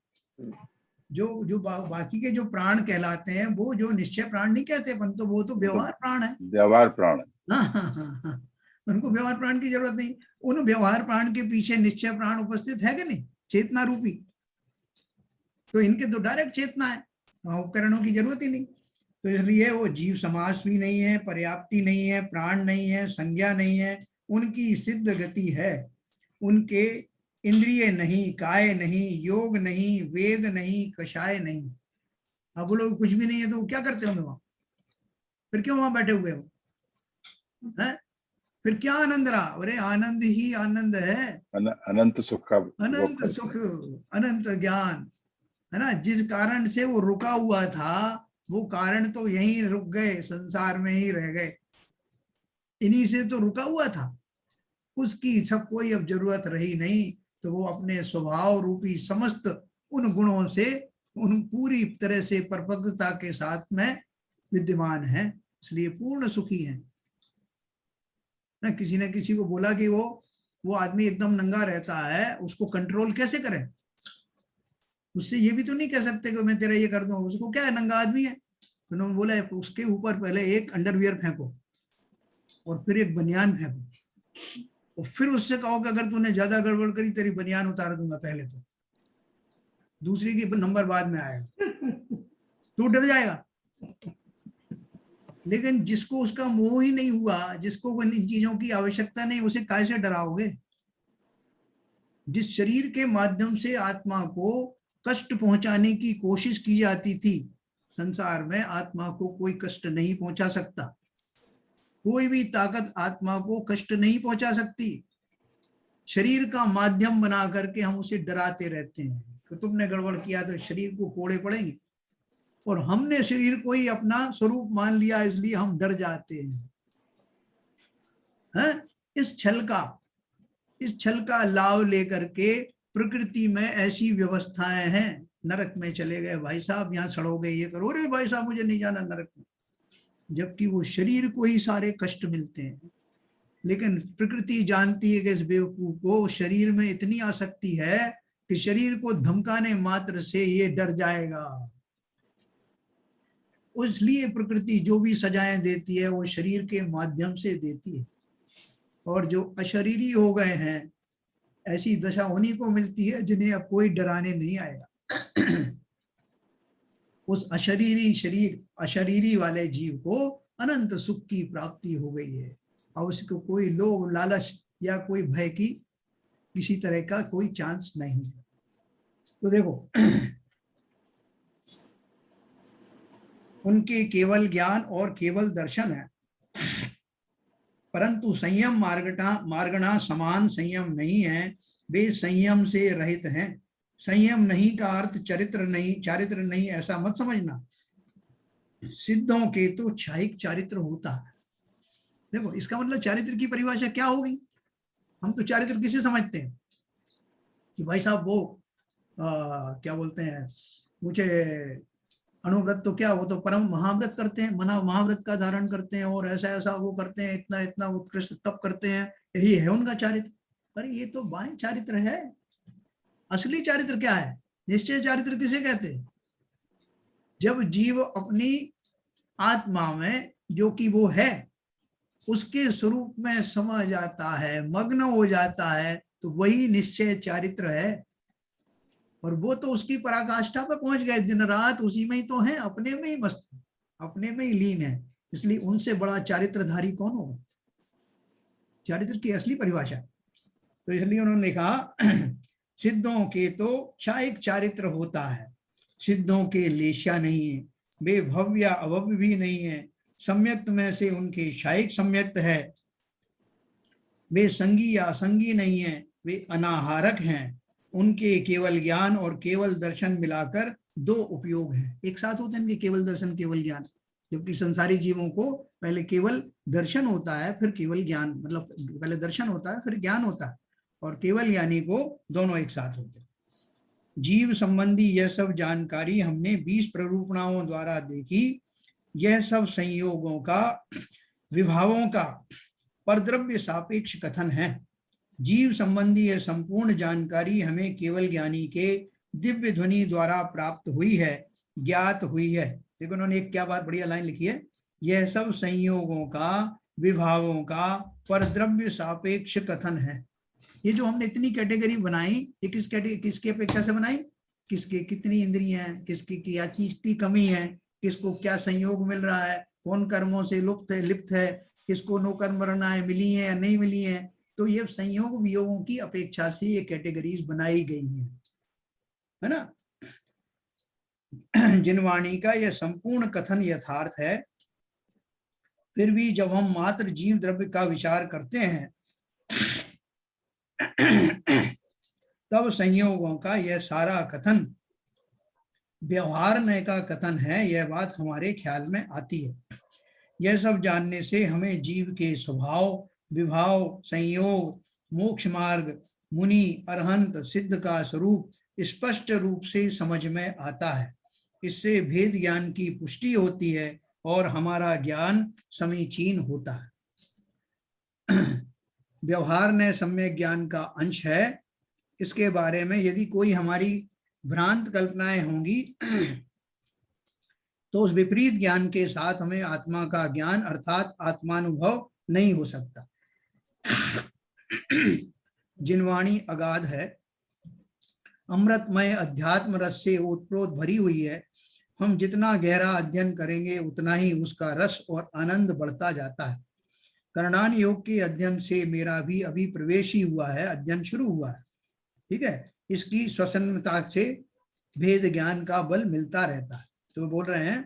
जो बाकी के जो प्राण कहलाते हैं वो जो निश्चय प्राण नहीं कहते अपन, तो वो तो व्यवहार प्राण है। व्यवहार प्राण है। हाँ। उनको व्यवहार प्राण की जरूरत नहीं। उन व्यवहार प्राण के पीछे निश्चय प्राण उपस्थित है कि नहीं, चेतना रूपी। तो इनके तो डायरेक्ट चेतना है, उपकरणों की जरूरत ही नहीं। तो इसलिए वो जीव समास भी नहीं है, पर्याप्ति नहीं है, प्राण नहीं है, संज्ञा नहीं है, उनकी सिद्ध गति है, उनके इंद्रिय नहीं, काय नहीं, योग नहीं, वेद नहीं, कषाय नहीं। अब वो लोग कुछ भी नहीं है तो वो क्या करते होंगे वहां? फिर क्यों वहां बैठे हुए हो? हैं? फिर क्या आनंद रहा? अरे आनंद ही आनंद है, अनंत सुख का अनंत सुख, अनंत ज्ञान, है ना। जिस कारण से वो रुका हुआ था, वो कारण तो यहीं रुक गए, संसार में ही रह गए, इन्हीं से तो रुका हुआ था। उसकी सब कोई अब जरूरत रही नहीं, तो वो अपने स्वभाव रूपी समस्त उन गुणों से, उन पूरी तरह से परिपक्वता के साथ में विद्यमान है, इसलिए पूर्ण सुखी है ना। किसी ने किसी को बोला कि वो आदमी एकदम नंगा रहता है, उसको कंट्रोल कैसे करें? उससे ये भी तो नहीं कह सकते कि मैं तेरा ये कर दूं, उसको क्या है, नंगा आदमी है। तो उन्होंने बोला उसके ऊपर पहले एक अंडरवियर फेंको और फिर एक बनियान फेंको, और फिर उससे कहो कि अगर तूने ज्यादा गड़बड़ करी तेरी बनियान उतार दूंगा पहले, तो दूसरी की नंबर बाद में आएगा, तो डर जाएगा। लेकिन जिसको उसका मोह ही नहीं हुआ, जिसको इन चीजों की आवश्यकता नहीं, उसे कैसे डराओगे? जिस शरीर के माध्यम से आत्मा को कष्ट पहुंचाने की कोशिश की जाती थी, संसार में आत्मा को कोई कष्ट नहीं पहुंचा सकता, कोई भी ताकत आत्मा को कष्ट नहीं पहुंचा सकती। शरीर का माध्यम बना करके हम उसे डराते रहते हैं कि तुमने गड़बड़ किया तो शरीर को कोड़े पड़ेंगे, और हमने शरीर को ही अपना स्वरूप मान लिया, इसलिए हम डर जाते हैं। इस छल का लाभ लेकर के प्रकृति में ऐसी व्यवस्थाएं हैं, नरक में चले गए भाई साहब, यहाँ सड़ोगे, ये करो, अरे भाई साहब मुझे नहीं जाना नरक में, जबकि वो शरीर को ही सारे कष्ट मिलते हैं। लेकिन प्रकृति जानती है कि इस बेवकूफ को शरीर में इतनी आसक्ति है कि शरीर को धमकाने मात्र से ये डर जाएगा। इसलिए प्रकृति जो भी सजाएं देती है वो शरीर के माध्यम से देती है, और जो अशरीरी हो गए हैं ऐसी दशा उन्हीं को मिलती है जिन्हें अब कोई डराने नहीं आएगा। उस अशरीरी वाले जीव को अनंत सुख की प्राप्ति हो गई है, और उसको कोई लोभ लालच या कोई भय की किसी तरह का कोई चांस नहीं है। तो देखो उनके केवल ज्ञान और केवल दर्शन है, परंतु संयम मार्गणा समान संयम नहीं है, वे संयम से रहित हैं। संयम नहीं का अर्थ चारित्र नहीं ऐसा मत समझना। सिद्धों के तो क्षायिक चारित्र होता है। देखो इसका मतलब चारित्र की परिभाषा क्या होगी? हम तो चारित्र किसे समझते हैं कि भाई साहब वो क्या बोलते हैं, मुझे अनुव्रत तो क्या, वो तो परम महाव्रत करते हैं, महाव्रत का धारण करते हैं और ऐसा ऐसा वो करते हैं, इतना इतना उत्कृष्ट तप करते हैं, यही है उनका चारित्र। पर ये तो बाह्य चारित्र है। असली चारित्र क्या है? निश्चय चारित्र किसे कहते हैं? जब जीव अपनी आत्मा में जो कि वो है उसके स्वरूप में समा जाता है, मग्न हो जाता है, तो वही निश्चय चारित्र है। और वो तो उसकी पराकाष्ठा पे पहुंच गए, दिन रात उसी में ही तो है, अपने में ही मस्त है, अपने में ही लीन है। इसलिए उनसे बड़ा चारित्रधारी कौन होगा? चारित्र की असली परिभाषा। तो इसलिए उन्होंने कहा सिद्धों के तो क्षायिक चारित्र होता है, सिद्धों के लेशा नहीं है, वे भव्य अभव्य भी नहीं है, सम्यक्त में से उनके क्षायिक सम्यक्त है, वे संगी या असंगी नहीं है, वे अनाहारक हैं। उनके केवल ज्ञान और केवल दर्शन मिलाकर दो उपयोग हैं। एक साथ होते हैं इनके केवल दर्शन केवल ज्ञान, जबकि संसारी जीवों को पहले केवल दर्शन होता है फिर केवल ज्ञान, मतलब पहले दर्शन होता है फिर ज्ञान होता है, और केवल ज्ञानी को दोनों एक साथ होते हैं। जीव संबंधी यह सब जानकारी हमने 20 प्ररूपणाओं द्वारा देखी। यह सब संयोगों का, विभावों का परद्रव्य सापेक्ष कथन है। जीव संबंधी यह संपूर्ण जानकारी हमें केवल ज्ञानी के दिव्य ध्वनि द्वारा प्राप्त हुई है, ज्ञात हुई है। देखो उन्होंने एक क्या बात बढ़िया लाइन लिखी है, यह सब संयोगों का, विभावों का परद्रव्य सापेक्ष कथन है। ये जो हमने इतनी कैटेगरी बनाई, ये किसकी अपेक्षा से बनाई? किसके कितनी इंद्रियां हैं, किसकी क्या चीज की कमी है, किसको क्या संयोग मिल रहा है, कौन कर्मों से लिप्त है, किसको नो कर्म वरणाएं मिली हैं या नहीं मिली हैं। तो ये संयोग वियोगों की अपेक्षा से ये कैटेगरीज बनाई गई हैं, है ना। जिनवाणी का यह संपूर्ण कथन यथार्थ है, फिर भी जब हम मात्र जीव द्रव्य का विचार करते हैं तब संयोगों का यह सारा कथन व्यवहार नय का कथन है, यह बात हमारे ख्याल में आती है। यह सब जानने से हमें जीव के स्वभाव, विभाव, संयोग, मोक्ष मार्ग, मुनि, अरहंत, सिद्ध का स्वरूप स्पष्ट रूप से समझ में आता है। इससे भेद ज्ञान की पुष्टि होती है और हमारा ज्ञान समीचीन होता है। व्यवहार नय सम्यक ज्ञान का अंश है। इसके बारे में यदि कोई हमारी भ्रांत कल्पनाएं होंगी तो उस विपरीत ज्ञान के साथ हमें आत्मा का ज्ञान अर्थात आत्मानुभव नहीं हो सकता। जिनवाणी अगाध है, अमृतमय अध्यात्म रस से ओतप्रोत भरी हुई है। हम जितना गहरा अध्ययन करेंगे उतना ही उसका रस और आनंद बढ़ता जाता है। करणान योग के अध्ययन से मेरा भी अभी प्रवेश ही हुआ है, अध्ययन शुरू हुआ है, ठीक है। इसकी स्वसन्नता से भेद ज्ञान का बल मिलता रहता है। तो बोल रहे हैं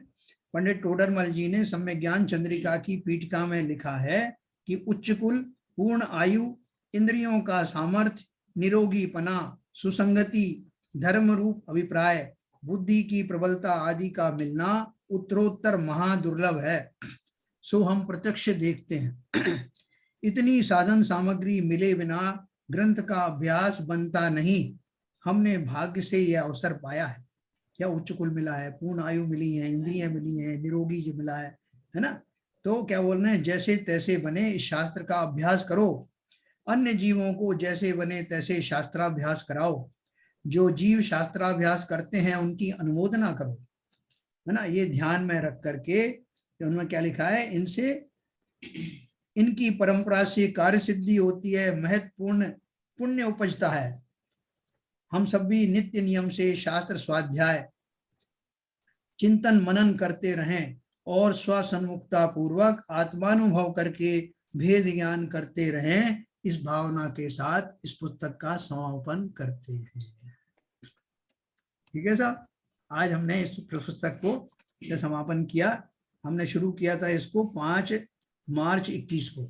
पंडित टोडरमल जी ने सम्यक ज्ञान चंद्रिका की पीठिका में लिखा है कि उच्च कुल, पूर्ण आयु, इंद्रियों का सामर्थ्य, निरोगीपना, सुसंगति, धर्म रूप अभिप्राय, बुद्धि की प्रबलता आदि का मिलना उत्तरोत्तर महादुर्लभ है। सो हम प्रत्यक्ष देखते हैं। इतनी साधन सामग्री मिले बिना ग्रंथ का अभ्यास बनता नहीं। हमने भाग्य से यह अवसर पाया है। क्या उच्च कुल मिला है, पूर्ण आयु मिली है, इंद्रियां मिली हैं, निरोगी जी मिला है ना। तो क्या बोल रहे हैं, जैसे तैसे बने इस शास्त्र का अभ्यास करो। अन्य जीवों को जैसे बने तैसे शास्त्राभ्यास कराओ। जो जीव शास्त्राभ्यास करते हैं उनकी अनुमोदना करो, है ना। ये ध्यान में रख करके उन्होंने क्या लिखा है, इनसे इनकी परंपरा से कार्य सिद्धि होती है, महत्वपूर्ण पुण्य उपजता है। हम सब भी नित्य नियम से शास्त्र स्वाध्याय, चिंतन मनन करते रहें और स्वसन्मुखता पूर्वक आत्मानुभव करके भेद ज्ञान करते रहें। इस भावना के साथ इस पुस्तक का समापन करते हैं। ठीक है साहब, आज हमने इस पुस्तक को समापन किया। हमने शुरू किया था इसको 5 मार्च 21 को।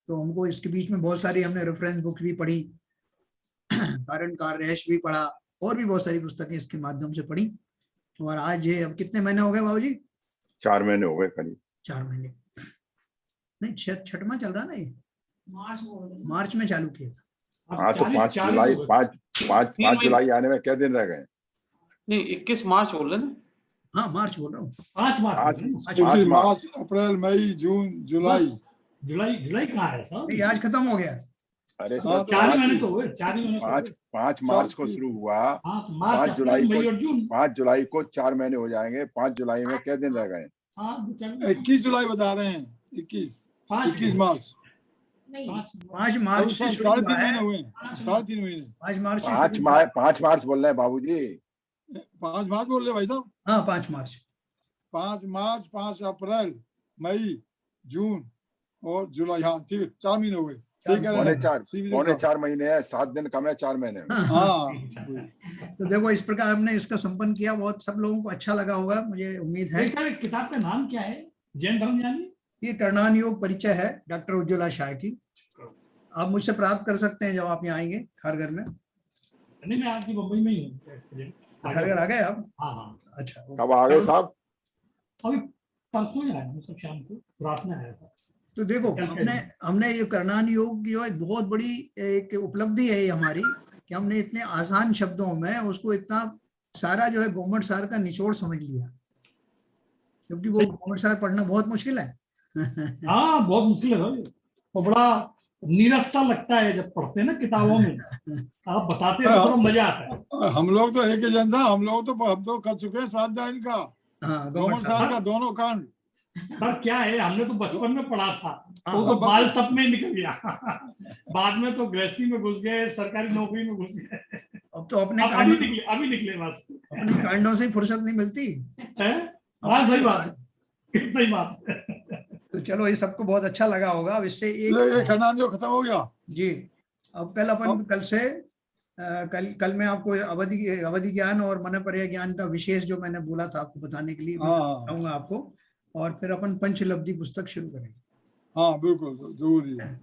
तो हमको इसके बीच में बहुत सारी हमने रेफरेंस बुक भी पढ़ी, कारण कार्य भी पढ़ा, और भी बहुत सारी पुस्तकें इसके माध्यम से पढ़ी। और आज ये अब कितने महीने हो गए बाबूजी? 4 महीने हो गए करीब। 4 महीने नहीं, 6वां चल रहा ना ये। मार्च में चालू किया था। हाँ तो 5 जुलाई आने में क्या दिन रह गए? नहीं 21 मार्च बोल रहे ना। हाँ मार्च बोल रहा हूँ। 5 मार्च, अप्रैल, मई, जून, जुलाई। जुलाई कहाँ है सर? ये आज खत्म हो गया। अरे हाँ, सर 4 महीने तो हुए, 4 महीने। 5 मार्च को शुरू हुआ, 5 जुलाई को 5 जुलाई को 4 महीने हो जाएंगे। 5 जुलाई में क्या दिन रह गए? 21 जुलाई बता रहे हैं। 21 मार्च, 5 मार्च से शुरू हुआ है। 3.5 महीने, 3.5 महीने। 5 मार्च से 5 मार्च बोल रहे हैं बाबूजी। 5 मार्च बोल रहे भाई साहब? हाँ 5 मार्च। 5 मार्च, 5 अप्रैल, मई, जून और जुलाई। हाँ ठीक, 4 महीने हो गए। पौने 4 महीने है, 7 दिन कम है 4 महीने में। हाँ तो देखो इस प्रकार हमने इसका संपन्न किया। बहुत सब लोगों को अच्छा लगा होगा, मुझे उम्मीद है। किताब का नाम क्या है? जैन धर्म यानी ये करणान योग परिचय है, डॉक्टर उज्ज्वला शाह की। आप मुझसे प्राप्त कर सकते हैं जब आप यहाँ आएंगे खारघर में। नहीं, मैं आपकी मुंबई में ही हूँ। खारघर आ गए आप? हाँ। अच्छा, कब आ गए साहब? अभी परसों ही आया, सब शाम को रात में आया था। तो देखो हमने ये करणान योग की एक बहुत बड़ी एक उपलब्धि है हमारी कि हमने इतने आसान शब्दों में उसको इतना सारा जो है गोमट सार का निचोड़ समझ लिया, क्योंकि वो गोमट सार पढ़ना बहुत मुश्किल है। हाँ बहुत मुश्किल है भाई, वो बड़ा नीरस सा लगता है जब पढ़ते हैं ना किताबों में। आप बताते हैं तो मजा आता है। हम लोग तो एक एजेंडा, हम तो कर चुके हैं स्वाध्याय का, गोमट सार का दोनों कांड। सर क्या है, हमने तो बचपन में पढ़ा था, तो बाल तब में निकल गया। बाद में तो गृहस्थी में घुस गए, सरकारी नौकरी में घुस गए। अब तो अपने अभी निकले बस। उन्हीं कांडों से फुर्सत नहीं मिलती। है? हाँ सही बात है, सही बात है। तो चलो, ये सबको बहुत अच्छा लगा होगा। अब इससे ये खंडान जो खत्म हो गया जी, अब कल अपन कल से कल मैं आपको अवधि ज्ञान और मनपर्य ज्ञान का विशेष जो मैंने बोला था आपको बताने के लिए बताऊंगा आपको, और फिर अपन पंचलब्धि पुस्तक शुरू करेंगे। हाँ बिल्कुल जरूरी है।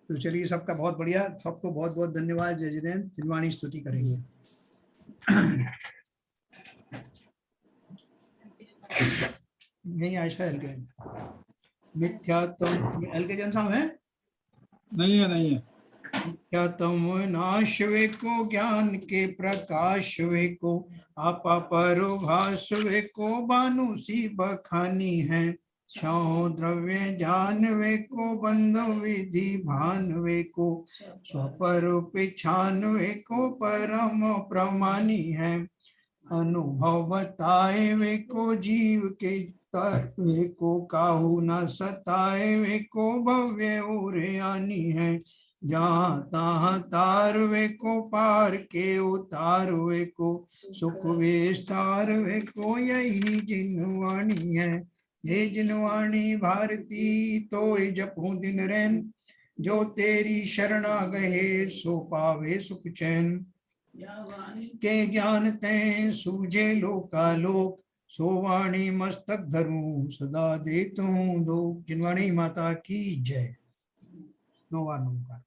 तो चलिए, सबका बहुत बढ़िया, सबको बहुत बहुत धन्यवाद। जय जिनेन्द्र। जिनवाणी स्तुति करेंगे। नहीं आयशा एलके मिथ्यात्म एलके जन साहब है? नहीं है मिथ्यात्म नाश वे को, ज्ञान के प्रकाश वे को, आपा परोभास वे को, भानु सी बखानी है। छाओ द्रव्य ज्ञान वे को, बंध विधि भान वे को, स्वपर पिछान वे को, परम प्रमानी है। अनुभव बताए वे को, जीव के वे को, काहू न सताए वे को, भव्य उरे आनी है। जहाँ तहाँ तार वे को, पार के उतार वे को, सुख विस्तार वे को, यही जिनवाणी है। हे जिनवाणी भारती, तो जपू दिन रैन, जो तेरी शरणा गहे, सो पावे सुख चैन। के ज्ञान तैं सूझे लोकालोक, सो वाणी मस्तक धरूं, सदा देतूं दो। जिनवाणी माता की जय। नोवा नमकार।